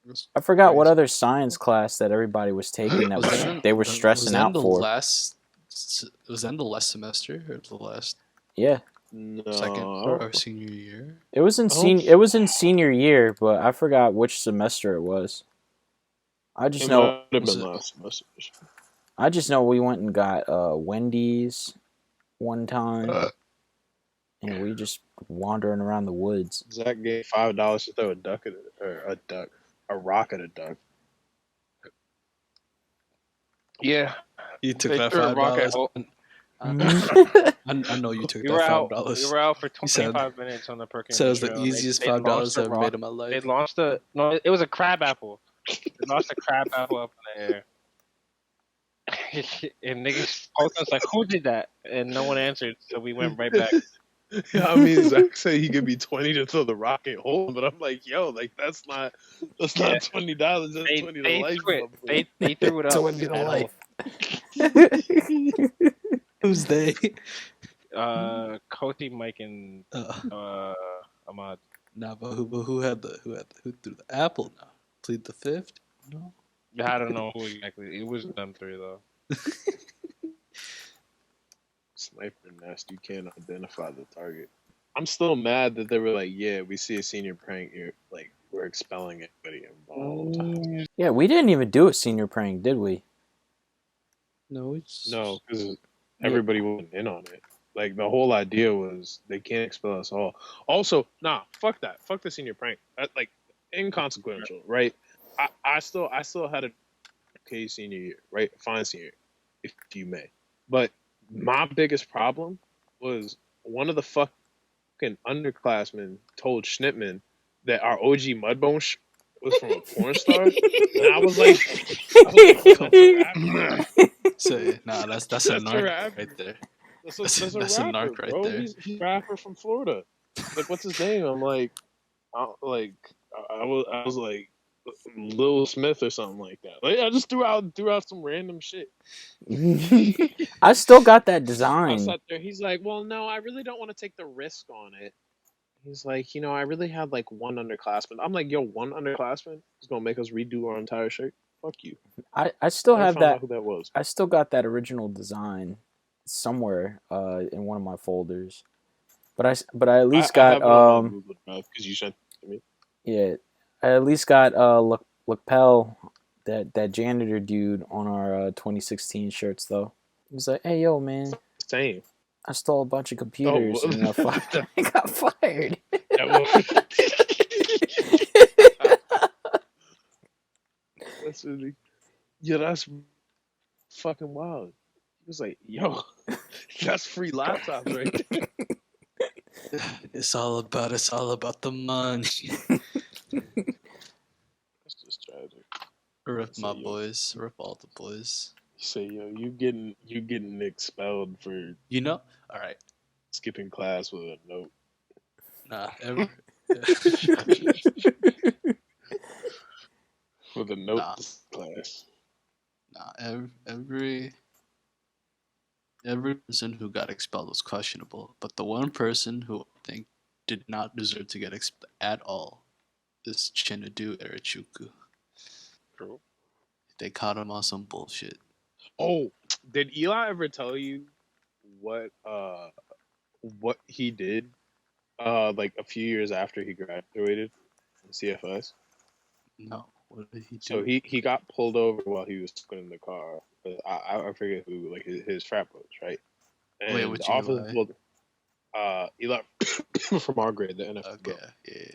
that's I forgot what crazy. other science class that everybody was taking that Was that in, they were was stressing that in out the for. last? Was that in the last semester or the last Yeah, second No, or senior year? it was in I don't. It was in senior year, but I forgot which semester it was. I It just know. might have Was been it? last semester. I just know we went and got Wendy's one time, and we just wandering around the woods. Zach gave $5 to throw a duck at a rock at a duck. Yeah. You took They that threw a rock at $5. Holt. I know you took We that were $5 out. We dollars. were out for He said 25 minutes on the said it was Perkins the Trail. easiest They $5 launched I a ever rock. made in my life. They launched a no. It was a crab apple. They launched a crab apple up in the air. And niggas posted us like, "Who did that?" And no one answered, so we went right back. Yeah, I mean, Zach said he give me 20 to throw the rock and hold, but I'm like, yo, like that's not Yeah, $20. That's 20 to they life. threw it. They threw it up To the at Holt. life. Who's they? Koti, Mike, and Uh, Ahmad. nah, but who threw the apple? Now plead the fifth. No. I don't know who exactly. It was them three though. Sniper nest, you can't identify the target. I'm still mad that they were like, yeah, we see a senior prank, you're like, we're expelling everybody involved. Yeah, we didn't even do a senior prank, did we? No, it's No, because everybody wasn't in on it. Like the whole idea was they can't expel us all. Also, nah, fuck that. Fuck the senior prank. Like inconsequential, right? I still had a okay senior year, right? Fine senior, if you may. But my biggest problem was one of the fucking underclassmen told Schnittman that our OG Mudbone was from a porn star, and I was like, that's a rapper. say nah. That's a That's a narc rapper. right there. That's a That's a rapper, narc right bro. there. He's a rapper from Florida. Like, what's his name? I'm like, I was like Lil Smith or something like that. Like I just threw out some random shit. I still got that I design. sat there. He's like, well, no, I really don't want to take the risk on it. He's like, I really had like one underclassman. I'm like, yo, one underclassman is gonna make us redo our entire shirt. Fuck you. I still Never have found that. out who that was. I still got that original design somewhere in one of my folders. But I at least I got have it on my Google Drive because you sent it to me. yeah, I at least got lapel that janitor dude on our 2016 shirts though. He was like, "Hey yo man, Same. I stole a bunch of Oh, computers well, and I got fired." that's really, yeah, that's fucking wild. He was like, yo, that's free laptops right there. It's all about the money. That's just tragic. Rip my Yo, boys. Rip all the boys. you say, yo, you getting expelled for You know. All right. skipping class with a note. Nah. With a note Nah, to class. nah. Every person who got expelled was questionable, but the one person who I think did not deserve to get expelled at all is Chinedu Erachuku. True. They caught him on some bullshit. Oh, did Eli ever tell you what what he did like a few years after he graduated from CFS? No, what did he So do? he got pulled over while he was sitting in the car. But I forget who, like his frat bros, right? Wait, And the which officer Eli? pulled Eli from our grade, the NF Okay, bro. yeah.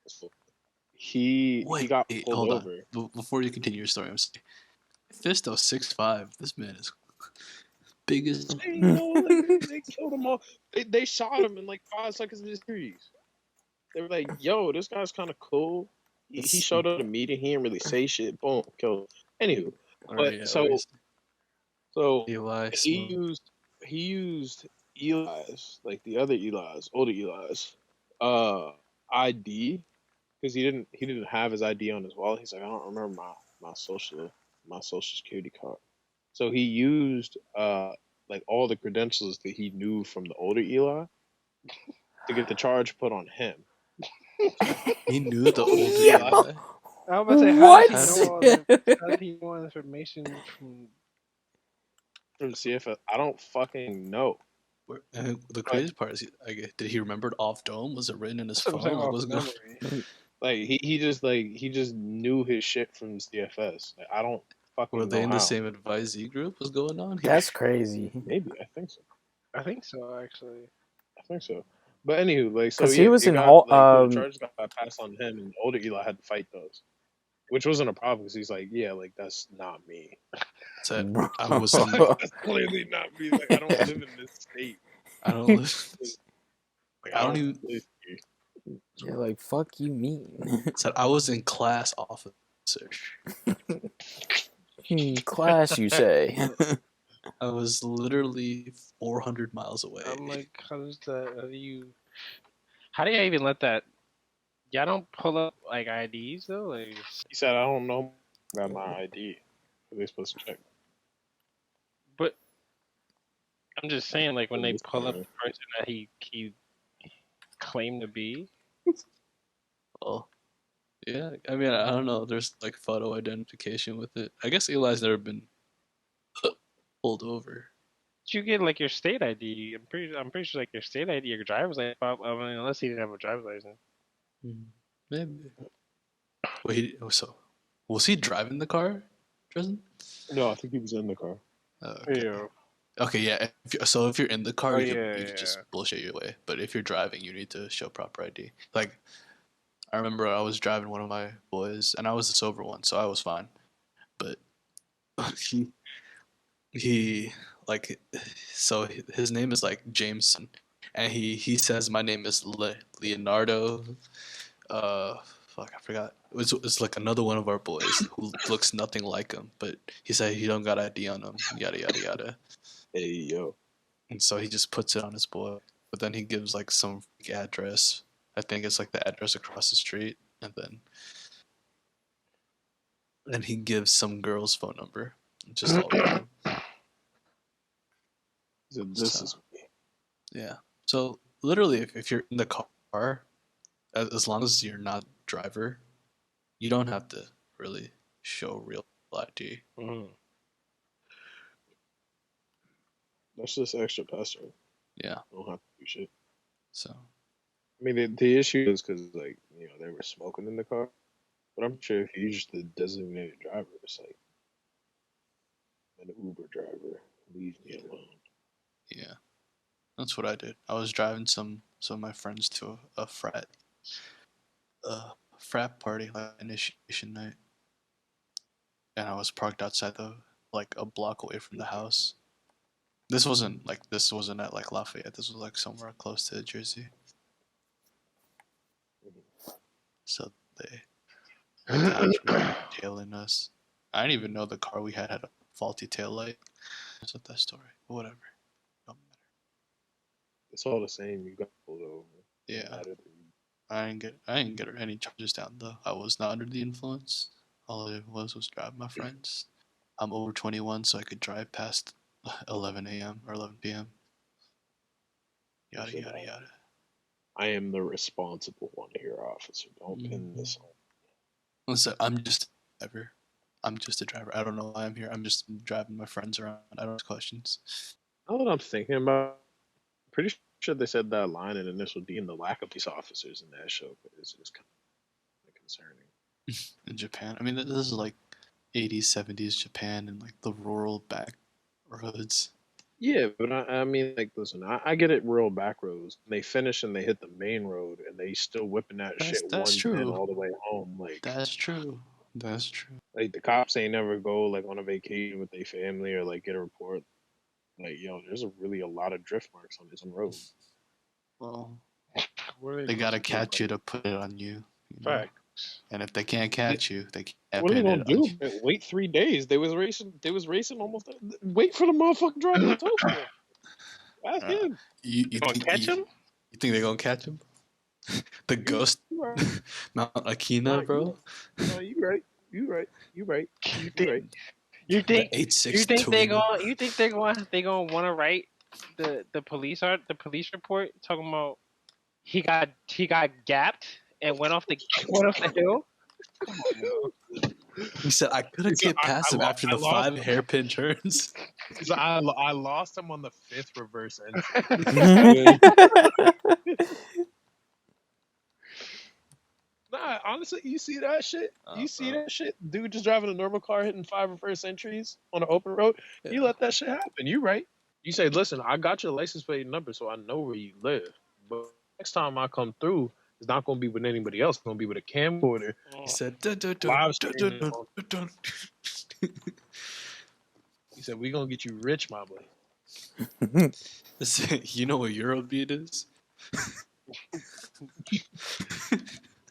So he Wait, got pulled hold on. over. Before you continue your story, I'm saying Fisto 6'5". This man is big as. Hey, no, like they killed him all. They shot him in like 5 seconds of the series. They were like, "Yo, this guy's kind of cool." He showed up at a meeting. He didn't really say shit. Boom, killed him. Anywho, Or but yeah, or so Eli he Smoke. used Eli's, like the other Eli's, older Eli's, ID, because he didn't have his ID on his wallet. He's like, I don't remember my social security card. So he used like all the credentials that he knew from the older Eli to get the charge put on him. He knew the So older Yo, Eli Eli. I was about to say, How did what? he? how did he know all the information from? from CFS, I don't fucking know. And the But crazy part is, did he remember it off dome? Was it written in his That's what I'm saying phone? Like, off what's going? memory. like he just knew his shit from CFS. Like, I don't Were fucking they know in the how. same advisee group? What's going on here? That's crazy. Maybe I think so. I think so, actually. I think so. But anywho, like so Cause he yeah, was it in got Hall. like the charges got passed on him, and older Eli had to fight those, which wasn't a problem because he's like, yeah, like that's not me. Said Bro. I was in the. That's clearly not me. Like I don't live in this state. I don't live. Like I I don't don't even. live here. You're like, fuck you mean? Said I was in class officer. Class, you say? I was literally 400 miles away. I'm like, how do you even let that? Y'all don't pull up like IDs though, like. He said, I don't know about my ID. They're supposed to check. But I'm just saying, like when At they this pull up point, the person that he claimed to be. Oh, yeah. I mean, I don't know. There's like photo identification with it. I guess Eli's never been pulled over. You get like your state ID. I'm pretty sure like your state ID, your driver's license. I mean, unless he didn't have a driver's license. Maybe. Wait, so was he driving the car, Tristan? no, I think he was in the car. Okay. Yeah. Okay, yeah. So if you're in the car, Oh you could yeah. just bullshit your way. But if you're driving, you need to show proper ID. Like I remember, I was driving one of my boys, and I was the sober one, so I was fine. But he he like so his name is like Jameson, and he says my name is Leonardo. Fuck, I forgot. It's like another one of our boys who looks nothing like him, but he said he don't got ID on him. Yada yada yada. Hey yo, And so he just puts it on his boy, but then he gives like some fake address. I think it's like the address across the street, and then he gives some girl's phone number, just all random. he said, this So is me. yeah. So literally, if you're in the car, as long as you're not driver, you don't have to really show real ID. Mhm. That's just extra pester. Yeah. Don't have to do shit. So I mean, the issue is because like they were smoking in the car, but I'm sure if you're just the designated driver, it's like an Uber driver, leave me alone. yeah, that's what I did. I was driving some of my friends to a frat party, like initiation night, and I was parked outside like a block away from the house. This wasn't at like Lafayette. This was like somewhere close to Jersey. So the cops were tailing us. I didn't even know the car we had a faulty tail light. That's not that story. But whatever. Don't matter. It's all the same. You got pulled over. Yeah. Matter. I didn't get any charges down though. I was not under the influence. All I was driving my friends. I'm over 21, so I could drive past 11 a.m. or 11 p.m. Yada Said, yada yada. I am the responsible one here, officer. Don't pin this on. So I'm just a driver. I'm just a driver. I don't know why I'm here. I'm just driving my friends around. I don't ask questions. Now that I'm thinking about, I'm pretty sure they said that line in Initial D, and the lack of police officers in that show is kind of concerning. In Japan, I mean, this is like 80s, 70s Japan and like the rural back roads. Yeah, but I mean, like, listen, I get it, rural back roads. They finish and they hit the main road, and they still whipping that shit That's 110 true. all the way home. That's true. That's true. Like the cops ain't never go like on a vacation with their family or like get a report. Like, yo, there's a lot of drift marks on this road. Well, What are they gotta supposed to do catch about you to put it on you. it? know? Facts. And if they can't catch you, they can't What are they pin gonna it on do? you. Wait 3 days. They was racing. They was racing almost. Wait for the motherfucker driving to Tokyo. That's him. You Gonna think catch him? You think they're gonna catch him? The ghost You right. Mount Akina, Nah, bro. you right. You right. You right. You You think? right. You think? The 8-6 You think they twin. gonna? You think they gonna want to write the police report talking about he got gapped and went off the hill? Come on, yo. He said I couldn't So get past him after I the lost 5 hairpin turns. So I lost him on the 5th reverse entry. Nah, honestly, you see that shit? You see Bro. that shit? Dude just driving a normal car hitting 5 reverse entries on an open road. Yeah. You let that shit happen. You right. You say, listen, I got your license plate number, so I know where you live. But next time I come through, it's not going to be with anybody else. It's going to be with a camcorder. He said dun, dun, dun, Live dun, streaming. dun, dun, dun. He said, we going to get you rich, my boy. You know what Eurobeat is?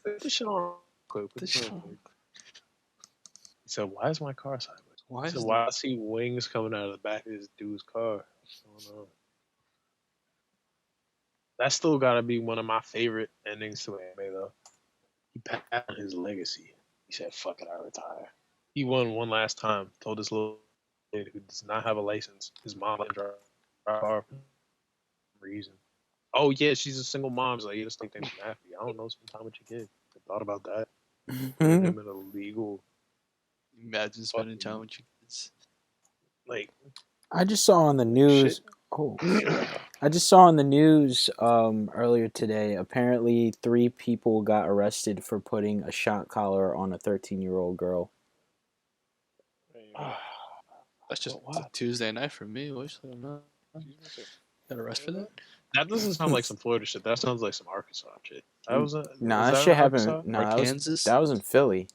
Put this shit on. Quick. Put this shit on. He said, why is my car sideways? Why So is why I see wings coming out of the back of this dude's car? What's going on? That's still gotta be one of my favorite endings to anime though. He passed on his legacy. He said, fuck it, I retire. He won one last time, told this little kid who does not have a license, his mom let him drive a car for some reason. Oh yeah, she's a single mom. She's like, you just think things are happy. I don't know, spend time with your kid. I thought about that. Putting him in a legal imagine spending fucking- time with your kids? like I just saw on the news. shit. Oh, I just saw on the news earlier today. Apparently, 3 people got arrested for putting a shock collar on a 13-year-old girl. That's just But why? a Tuesday night for me. Wish I'm not got arrested for that. That doesn't sound like some Florida shit. That sounds like some Arkansas shit. That was Nah, was that shit in happened. Arkansas? Nah, Kansas? that was in Philly.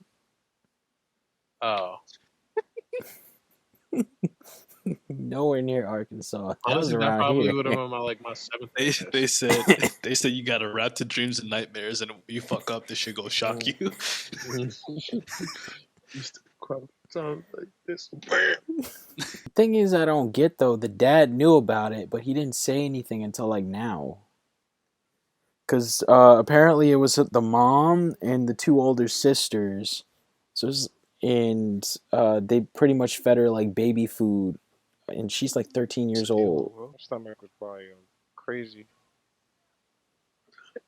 Oh, Nowhere near Arkansas. That was honestly, that around probably here. would have been my like my 7th. They said you got a wrap to dreams and nightmares, and if you fuck up, this shit go shock you. Used to crowd sound like this. The thing is, I don't get though. The dad knew about it, but he didn't say anything until like now. Because apparently it was the mom and the 2 older sisters. So it was, and they pretty much fed her like baby food, and she's like 13 years old. My stomach was probably crazy.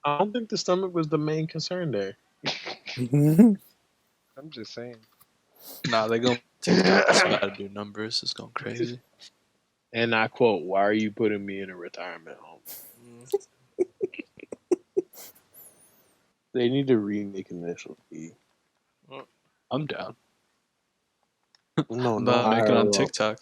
I don't think the stomach was the main concern there. I'm just saying. Nah, they go TikTok. It's got to do numbers. It's going crazy. And I quote, "Why are you putting me in a retirement home?" They need to remake Initial D. I'm down. No, I'm not not making it on IRL. TikTok.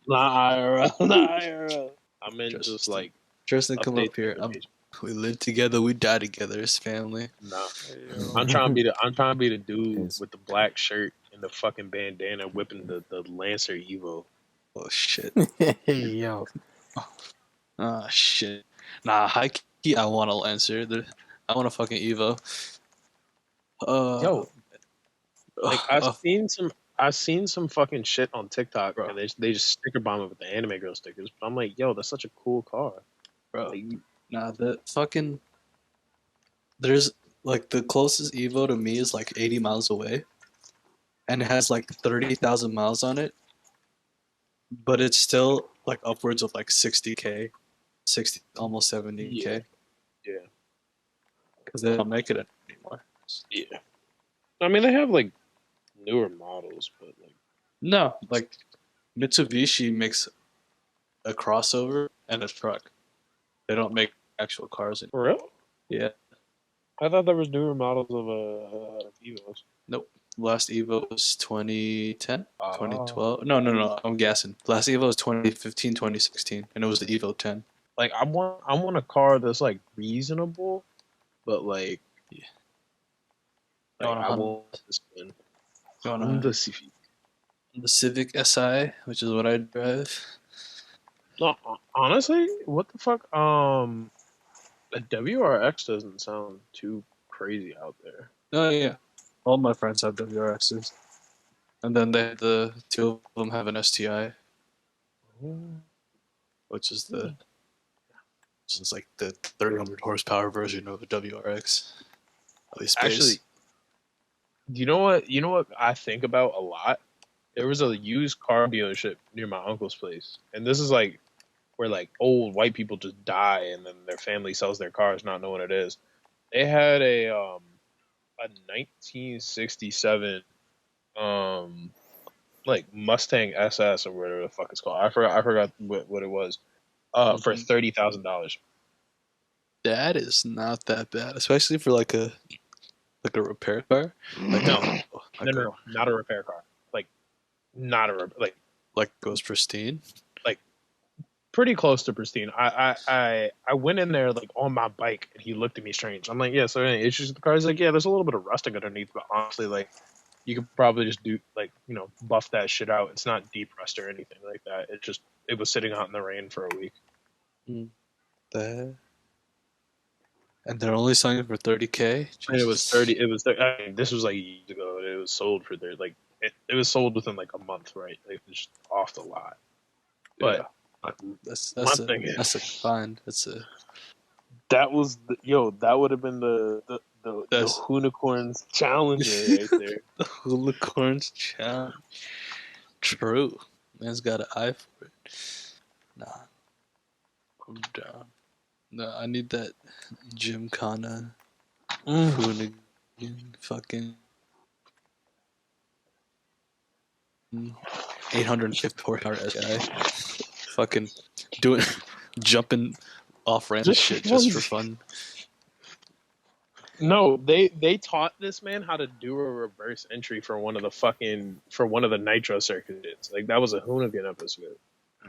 Not IRL. Not IRL. I meant just like Tristan, come update up here. the page. We live together. We die together as family. Nah. Hey, yo. I'm trying to be the dude Yes. with the black shirt and the fucking bandana whipping the Lancer Evo. Oh shit. Hey, yo. Ah shit. Nah, high key. I want a Lancer. I want a fucking Evo. Yo, like I've seen some fucking shit on TikTok, Bro. and they just sticker bomb it with the anime girl stickers. But I'm like, yo, that's such a cool car. bro. Like, Nah, the fucking. There's Like the closest Evo to me is like 80 miles away, and it has like 30,000 miles on it, but it's still like upwards of like 60K, 60 almost Yeah, 70K yeah, because they don't make it anymore. yeah. I mean, they have like newer models, but like, No, like Mitsubishi makes a crossover and a truck. They don't make actual cars anymore. for real? Yeah. I thought there was newer models of Evos. Nope. Last Evo was 2010, Oh. 2012. No. I'm guessing. Last Evo was 2015, 2016, and it was the Evo 10. Like I want a car that's like reasonable, but like Yeah. like Going I on want to spend going on Honda Civic. the Civic Si, which is what I drive. No, honestly, what the fuck? A WRX doesn't sound too crazy out there. Oh yeah. All my friends have WRXs. And then the two of them have an STI, which is like the 300 horsepower version of a WRX. At least Actually, space. you know what? You know what I think about a lot. There was a used car dealership near my uncle's place, and this is like where like old white people just die, and then their family sells their cars, not knowing it is. They had a 1967 um like Mustang SS or whatever the fuck it's called. I forgot what it was. For Mhm. $30,000. That is not that bad, especially for like a repair car, like No, a no, like no, a no, not a repair car. Like not a like goes pristine. like pretty close to pristine. I went in there like on my bike and he looked at me strange. I'm like, yeah, so any issues with the car? He's like, yeah, there's a little bit of rusting underneath, but honestly, like you could probably just do like buff that shit out. It's not deep rust or anything like that. It was sitting out in the rain for a week. That and they're only selling it for 30K. And it was Jesus. 30. It was 30, I mean, this was like years ago. And it was sold for there like it was sold within like a month, right? Like, it was just off the lot. Yeah. But That's my that's a thing that's a is find. That's a that would have been the that's unicorns challenger right there. the Hulacorns challenge. True. Man's got an eye for it. Nah, I'm down. No, I need that Gymkhana hoonigan fucking 850 horsepower SI. Fucking doing jumping off ramp and Just shit for just for fun. fun. No, they taught this man how to do a reverse entry for one of the Nitro circuits. Like that was a Hoonigan episode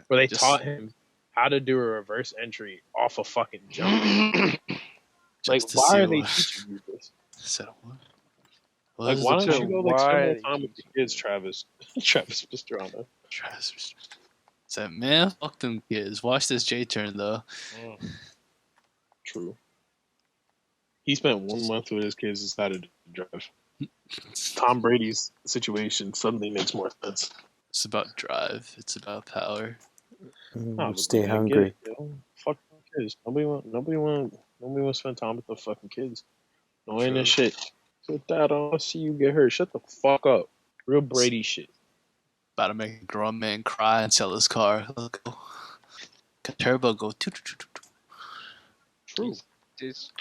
where they Just taught him how to do a reverse entry off a fucking jump. Like, just to why see are they what teaching you this? said what? What Like, is the why don't So you point? go like spend why more are they time with the teaching kids, you? Travis? Travis Pastrana. Said man, fuck them kids. Watch this J turn though. True. He spent 1 month with his kids and decided to drive. Tom Brady's situation suddenly makes more sense. It's about drive. It's about power. Nah, but Stay like I get hungry. it, fuck the kids. Nobody want to spend time with the fucking kids. Annoying as True. shit. So Dad, I don't want to see you get hurt. Shut the fuck up. Real It's Brady shit. about to make a grown man cry and sell his car. Let's go. Turbo go. Toot, toot, toot, toot. True. It's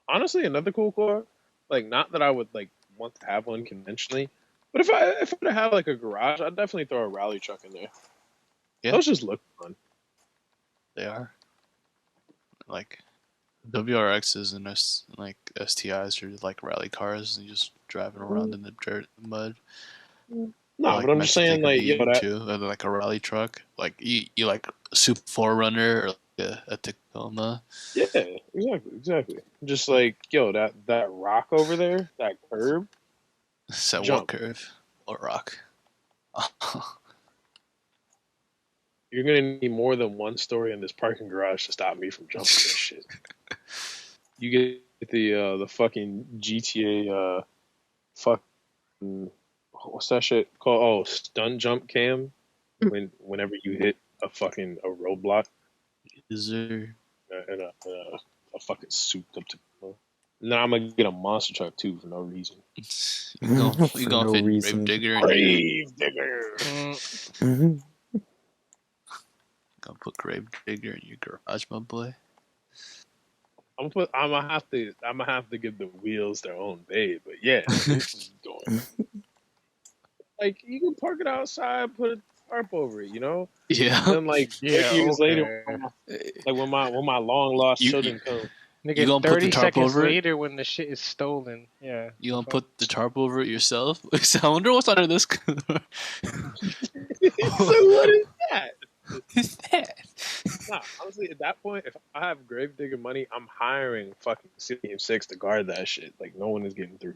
Honestly, another cool car. Like, not that I would like want to have one conventionally, but if I were to have like a garage, I'd definitely throw a rally truck in there. Yeah, Those just look fun. they are. Like WRXs and like STIs are like rally cars and just driving around in the dirt and mud. They're No, but like I'm meant just to saying, take a like, beating too. They're like a rally truck. Like you like a Super Forerunner or like a Tacoma. yeah, exactly. Just like, that rock over there, that curb, Set what jump. curve? Or rock. You're gonna need more than one story in this parking garage to stop me from jumping this shit. You get the fucking GTA fucking what's that shit called? Oh, stunt jump cam. Whenever you hit a roadblock Is there? and a fucking souped up And then I'm gonna get a monster truck too for no reason. You For gonna no fit reason. Grave Digger and you Grave digger. gonna put Grave Digger in your garage, my boy. I'm gonna have to give the wheels their own babe. But yeah, this is going. Like you can park it outside, put a tarp over it, you know. Yeah. Then like 30 Yeah, years later, okay. when my long lost You children come, you Nigga, gonna put the 30 tarp seconds over it? later when the shit is stolen. Yeah. You the gonna fuck? put the tarp over it yourself? I wonder what's under this. so what is that? What's that? Nah, honestly, at that point, if I have grave digger money, I'm hiring fucking CM6 to guard that shit. Like no one is getting through.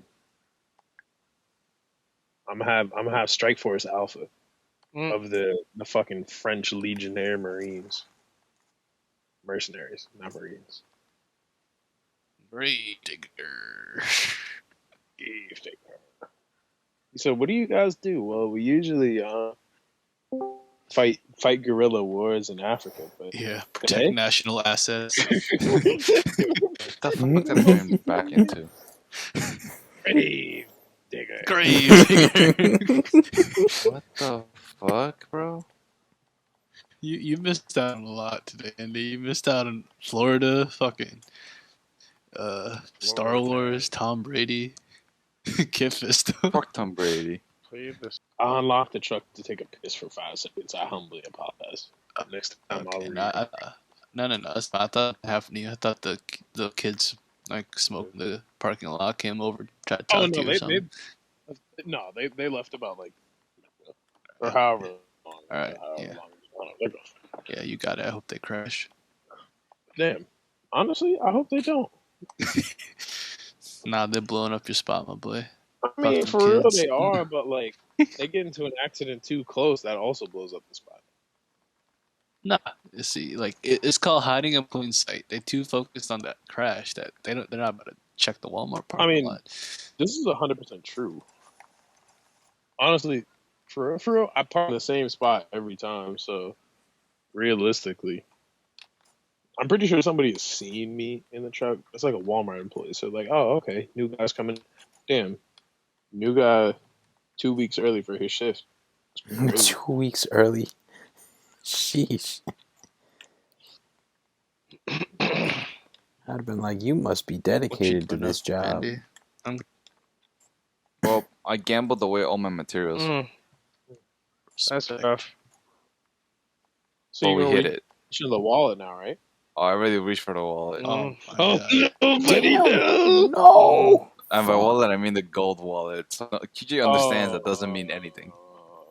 I'm gonna have Strike Force Alpha Mm. of the fucking French Legionnaire Marines, mercenaries, not Marines. Grave Digger. Grave digger. So what do you guys do? Well, we usually fight guerrilla wars in Africa, but Yeah, protect today. national assets. What the fuck did I turn back into? Grave digger. Grave Digger. What the fuck, bro? You missed out on a lot today, Andy. You missed out on Florida, fucking Star Wars, Tom Brady, Kid Fisto. Fuck Tom Brady. Played this. I unlocked the truck to take a piss for 5 seconds. I humbly apologize. Next time I'll Okay, read. no. That's not, I thought happening. I thought the kids like smoking the parking lot came over, tried to talk Oh to no, you or something. they left about like or however long. All right, However yeah, long. They're gone. yeah, you got it. I hope they crash. Damn. Honestly, I hope they don't. Nah, they're blowing up your spot, my boy. I Fuck mean, them for real, kids. they are, but like they get into an accident too close, that also blows up the spot. Nah, you see, like it's called hiding in plain sight. They too focused on that crash that they're not about to check the Walmart I parking mean, lot. this is 100% true. Honestly, for real, I park in the same spot every time. So realistically, I'm pretty sure somebody has seen me in the truck. It's like a Walmart employee. So like, oh, okay, new guy's coming. Damn, new guy 2 weeks early for his shift. It's pretty crazy. 2 weeks early. Sheesh. I'd have been like, you must be What you dedicated to doing this up, job. Andy? Well, I gambled away all my materials, That's Respect. rough. So but you're we gonna hit reach it. into the wallet now, right? Oh, I already reached for the wallet. Oh my Oh god. no, buddy, Damn. no. No. And by Fuck. wallet, I mean the gold wallet. So QJ understands that doesn't mean anything.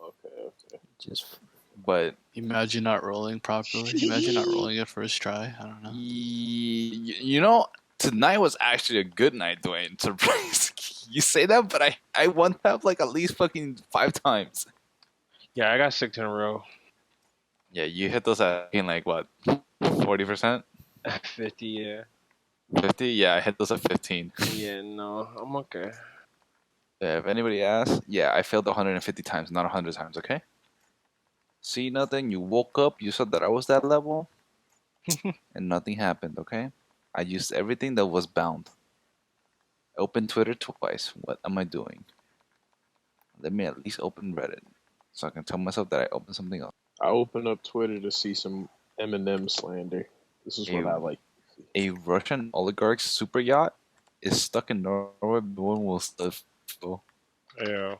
Okay. Just But Imagine not rolling properly. Imagine not rolling it first try. I don't know. you know, tonight was actually a good night, Dwayne. Surprise. You say that, but I won tap like at least fucking 5 times. Yeah, I got 6 in a row. Yeah, you hit those at like what, 40%? 50, yeah. 50? Yeah, I hit those at 15. Yeah, no, I'm okay. Yeah, if anybody asks, yeah, I failed 150 times, not 100 times, okay? See nothing, you woke up, you saw that I was that level, and nothing happened, okay? I used everything that was bound. I opened Twitter twice. What am I doing? Let me at least open Reddit, so I can tell myself that I opened something else. I opened up Twitter to see some Eminem slander. This is what I like. A Russian oligarch's super yacht is stuck in Norway. No one will stuff. Yeah.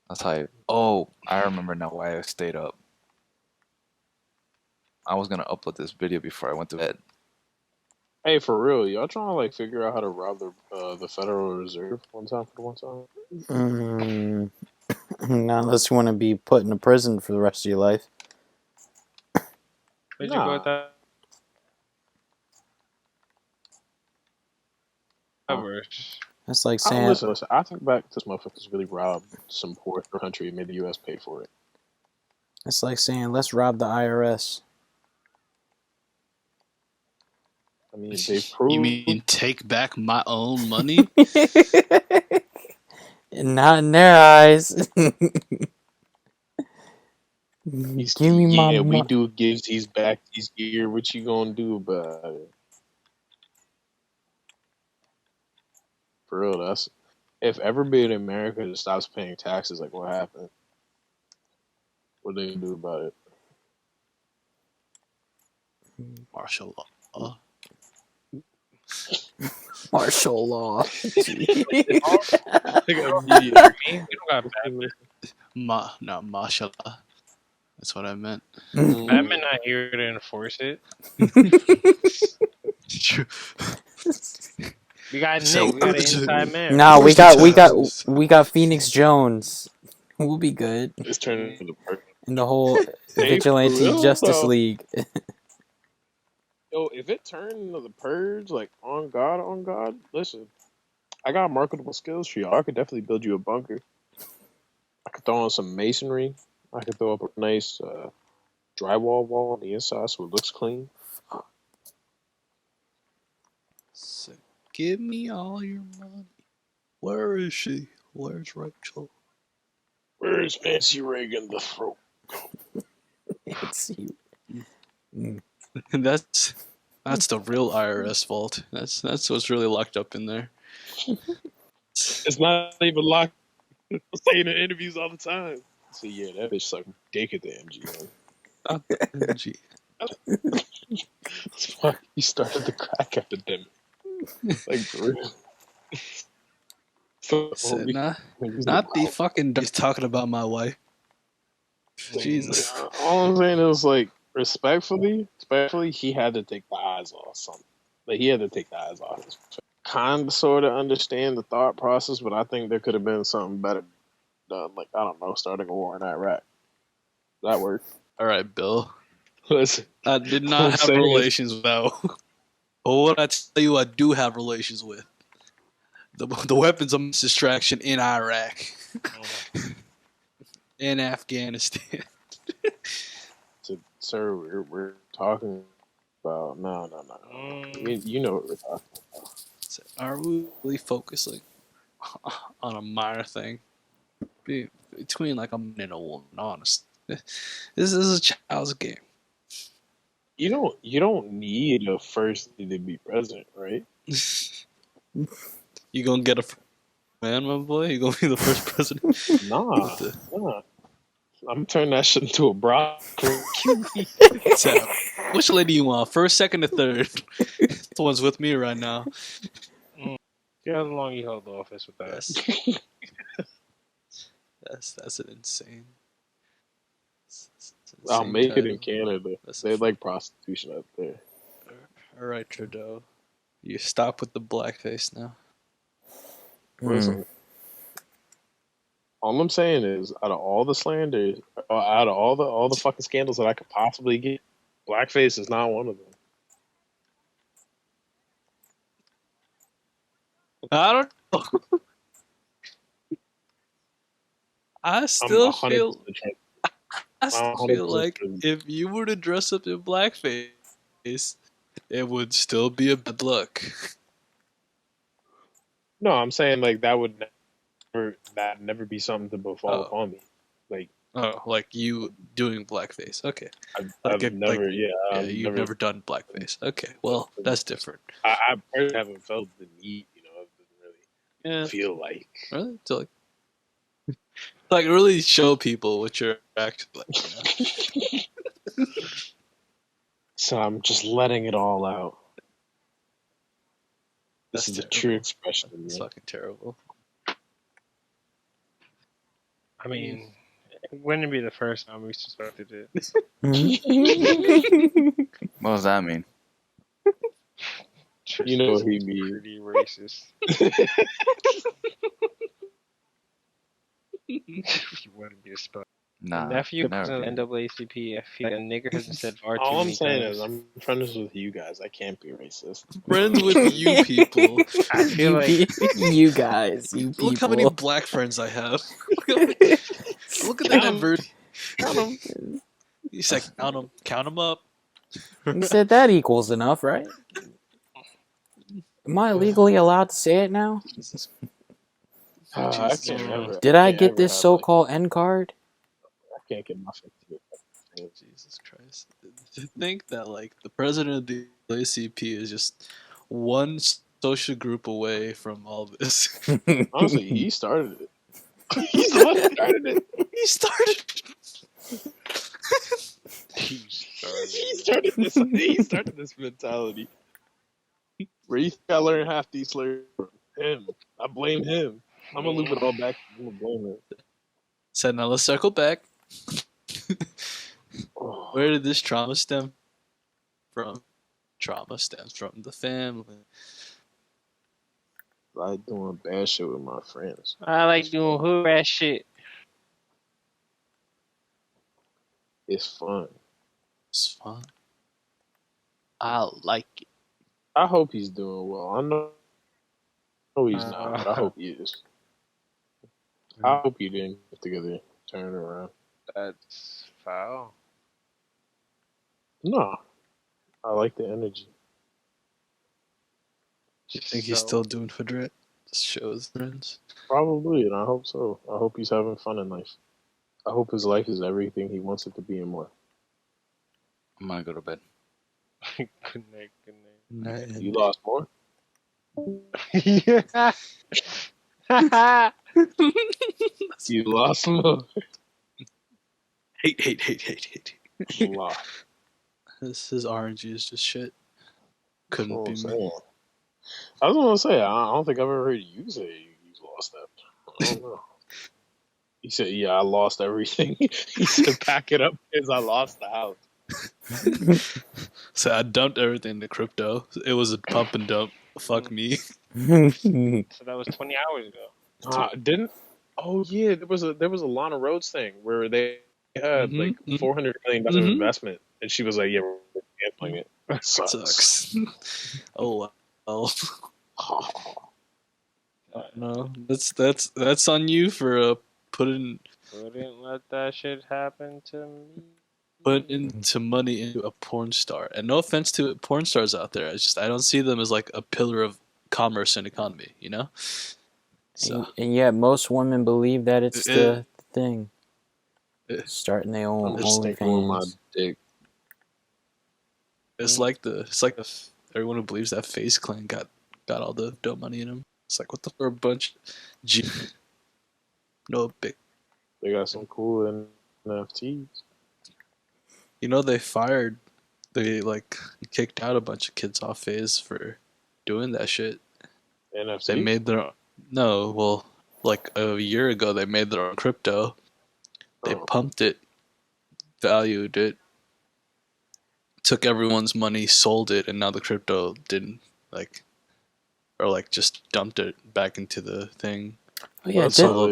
That's how. Oh, I remember now why I stayed up. I was gonna upload this video before I went to bed. Hey, for real, y'all trying to like figure out how to rob the Federal Reserve one time for one time? not unless you want to be put in a prison for the rest of your life. Where'd you go with that? That's like I saying listen. I think back to this motherfuckers really robbed some poor country and made the U.S. pay for it. it's like saying let's rob the IRS. I mean, they proved. You mean take back my own money? Not in their eyes. Give me my yeah, we money. do gives he's back this year. What you gonna do about it? For real, that's if everybody in America just stops paying taxes, like what happened? What they gonna do about it? Martial law. Martial law. Like Me, we don't got Not mashallah. That's what I meant. Batman not here to enforce it. We got So Nick. We got an urgent. inside man. Nah, we Where's got the we got taxes? we got Phoenix Jones. We'll be good. It's turning into the perfect. In the whole Hey, for Vigilante real, Justice though. League. Yo, if it turned into the purge, like on God, listen, I got marketable skills for y'all. I could definitely build you a bunker. I could throw on some masonry. I could throw up a nice drywall wall on the inside so it looks clean. So, give me all your money. Where is she? Where's Rachel? Where's Nancy Reagan the throat? It's you. And that's the real IRS fault. That's what's really locked up in there. It's not even locked. I'm saying in interviews all the time. So yeah, that bitch sucked dick at the MGM. Gee. That's why he started the crack epidemic. Like for real. So Said, only not niggas the fucking he's talking about my wife. Jesus. All I'm saying is like respectfully, he had to take the eyes off something. Like he had to take the eyes off his face. Kind of sort of understand the thought process, but I think there could have been something better done. Like I don't know, starting a war in Iraq. That worked. All right, Bill. Listen, I did I'm not have saying is- relations with that. But what I tell you, I do have relations with the weapons of mass distraction in Iraq, in Afghanistan. sir, we're talking about no. You know what we're talking about. So are we really focusing on a minor thing between like a man and a woman? Honest, this is a child's game. You don't need a first lady to be president, right? You gonna get a man, my boy? You gonna be the first president? Nah. I'm turning that shit into a bra. So, which lady you want? First, second, or third? The one's with me right now. See how long you held the office with that. That's an insane. I'll insane make it in title. Canada. That's They like prostitution up there. All right, Trudeau. You stop with the blackface now. Listen, all I'm saying is, out of all the slanders, out of all the fucking scandals that I could possibly get, blackface is not one of them. I don't know. I still I'm feel 100%. I still feel 100% like if you were to dress up in blackface, it would still be a bad look. No, I'm saying like that would never be something to befall upon me. Like Oh, like you doing blackface. Okay. I've never, You've never done blackface. Okay, well, that's different. I personally haven't felt the need. It doesn't really Yeah. feel like. Really? To like really show people what you're actually like. So I'm just letting it all out. This is the true expression of It's me. fucking terrible. I mean, it wouldn't be the first time we suspected it. What does that mean? You know what he means. Pretty racist. You wouldn't be a spy. Nah, Nephew was never. in the NAACP. I feel like a nigger hasn't said far too All I'm many saying times. is I'm friends with you guys. I can't be racist. Friends with you people. I feel like you guys, you people. Look how many black friends I have. Look at that advert. Count 'em. You said count them up. You said that equals enough, right? Am I legally allowed to say it now? I Jesus. can't ever. Did I can't get ever this have, so-called N card? I can't get my face to it. Jesus Christ. To think that like the president of the ACP is just one social group away from all this. Honestly, he started it. He's the one that started it. He started. He He started. started this. He started this mentality. Where you think I learned half these slurs from him? I blame him. I'm gonna loop it all back. I'm gonna blame him. Said now let's circle back. Oh, Where did this trauma stem from? Trauma stems from the family. I like doing bad shit with my friends. I like doing hood rat shit. It's fun. It's fun. I like it. I hope he's doing well. I know he's not, but I hope he is. I hope he didn't get together, turn it around. That's foul. No, I like the energy. You think he's still doing Fedret? Shows friends. Probably, and I hope so. I hope he's having fun in life. I hope his life is everything he wants it to be and more. I'm gonna go to bed. Good night. You lost more? Yeah. You lost more? Hate. A lot. His RNG is just shit. That's Couldn't what be I'm me. saying. I was gonna say, I don't think I've ever heard you say you lost that. I don't know. He said, "Yeah, I lost everything." He said, "Pack it up because I lost the house." So I dumped everything to crypto. It was a pump and dump. Fuck me. So that was 20 hours ago. Didn't? Oh yeah, there was a Lana Rhodes thing where they had like $400 million of investment, and she was like, "Yeah, we're canceling it." That sucks. Oh well. No, that's on you for putting Wouldn't let that shit happen to me. into money into a porn star. And no offense to porn stars out there, it's just I don't see them as like a pillar of commerce and economy. You know. So and yet most women believe that it's the thing. Starting their own I'm just sticking with my OnlyFans. dick. it's like everyone who believes that FaZe Clan got all the dope money in them. It's like what the for a bunch. No big. They got some cool NFTs. You know they kicked out a bunch of kids off FaZe for doing that shit. NFT. They made their like a year ago they made their own crypto. They pumped it, valued it, took everyone's money, sold it, and now the crypto didn't just dumped it back into the thing. Oh yeah, Didn't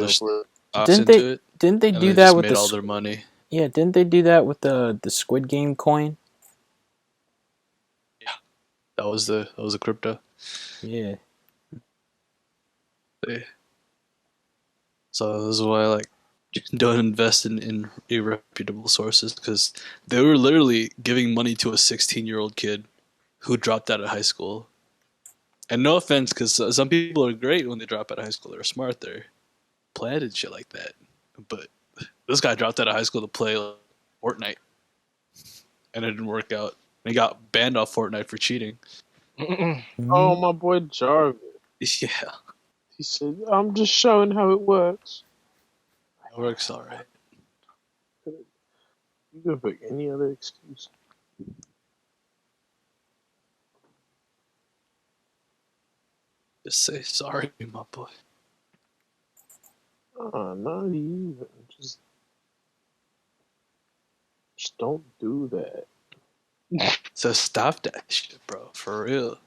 they do that with all their money? Yeah, didn't they do that with the Squid Game coin? Yeah, that was the crypto. Yeah. So this is why I don't invest in irreputable sources because they were literally giving money to a 16-year-old kid who dropped out of high school. And no offense, because some people are great when they drop out of high school. They're smart. They're planned and shit like that. But this guy dropped out of high school to play Fortnite, and it didn't work out. And he got banned off Fortnite for cheating. Oh, my boy Jarvis. Yeah, He said, "I'm just showing how it works." it works all right. You could pick any other excuse. Just say sorry, my boy. Not even. Just don't do that. So stop that shit, bro. For real.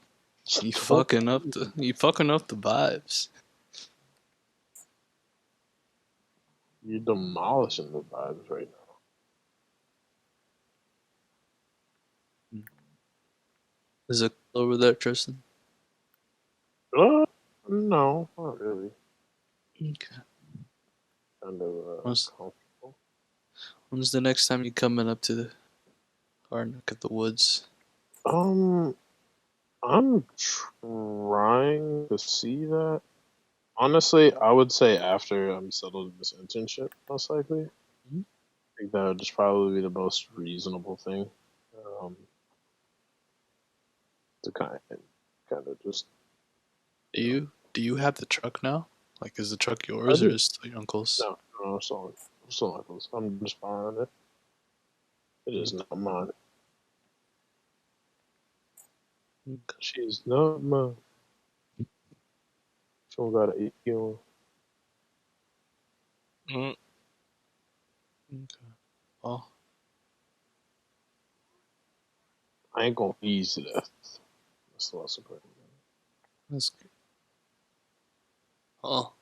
You Don't fucking up do the vibes. You're demolishing the vibes right now. Is it over there, Tristan? No, not really. Okay. Kind of comfortable. When's the next time you coming up to our neck of the woods? I'm trying to see that. Honestly, I would say after I'm settled in this internship, most likely. Mhm. I think that would just probably be the most reasonable thing. To kind of just Do you have the truck now? Like, is the truck I yours or do. is it still your uncle's? No, no, it's not close. I'm just borrowing it. It is not mine. Okay. She's not mine. She don't got an 8 Mm, Okay. Oh, I ain't gonna ease to death. That's the less important. that's good. Oh,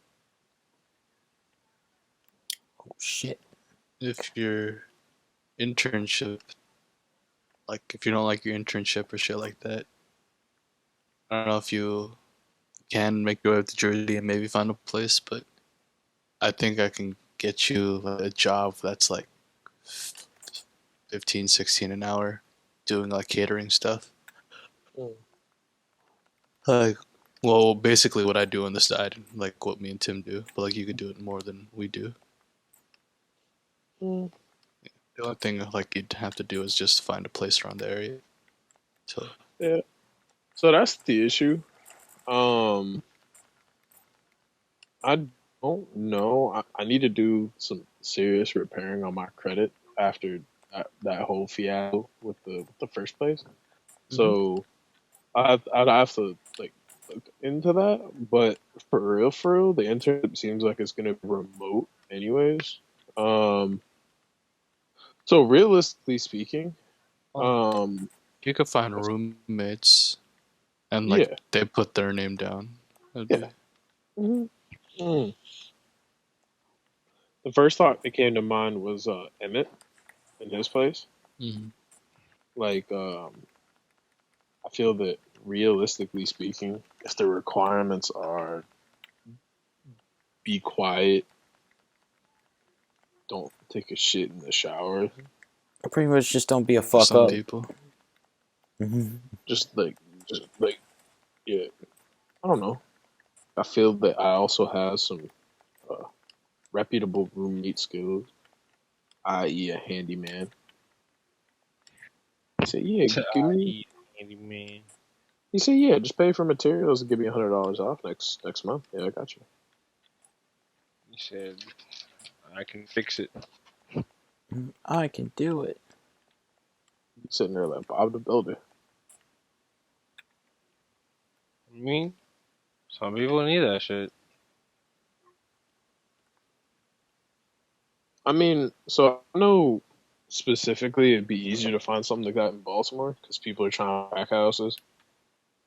Oh shit. if your internship, like, if you don't like your internship or shit like that, I don't know if you can make your way up to Jersey and maybe find a place, but I think I can get you like, a job that's like 15, 16 an hour doing like catering stuff. Mm. Like, well, basically what I do on the side, like what me and Tim do, but like you could do it more than we do. Mm. The only thing like you'd have to do is just find a place around the area. So, Yeah. So that's the issue. Um, I don't know. I need to do some serious repairing on my credit after that whole fiasco with the first place. Mhm. So I'd have to like look into that. But for real, the internship seems like it's gonna be remote anyways. Um, so realistically speaking, well, um, you could find roommates and like yeah, they put their name down. That'd yeah. be Mhm. Mm. The first thought that came to mind was Emmett in his place. mhm. Like, I feel that realistically speaking, if the requirements are be quiet, don't take a shit in the shower, Pretty much just don't be a For fuck some up. people. just like yeah, I don't know. I feel that I also have some uh, reputable roommate skills, i.e., a handyman. He said, "Yeah, give me." eat candy man. He said, "Yeah, just pay for materials and give me $100 off next month." Yeah, I got you. He said, "I can fix it." I can do it. He's sitting there like Bob the Builder. I mean, some people need that shit. I mean, so I know specifically it'd be easier to find something like that in Baltimore because people are trying to crack houses,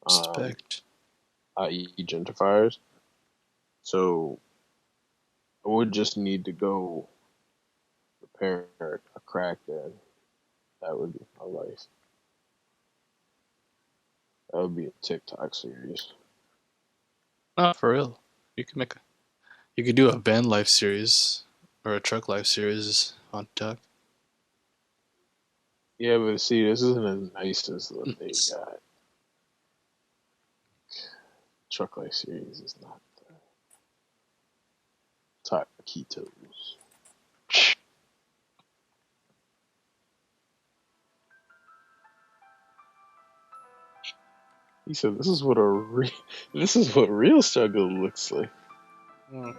um, Respect. i.e., gentrifiers. So I would just need to go repair a crack there. That would be my life. That would be a TikTok series. Not for real. You could make a, you could do a van life series or a truck life series on TikTok. Yeah, but see, this isn't as nice as what they got. Truck Life series is not taquitos. He said, "This is what this is what real struggle looks like." Mm.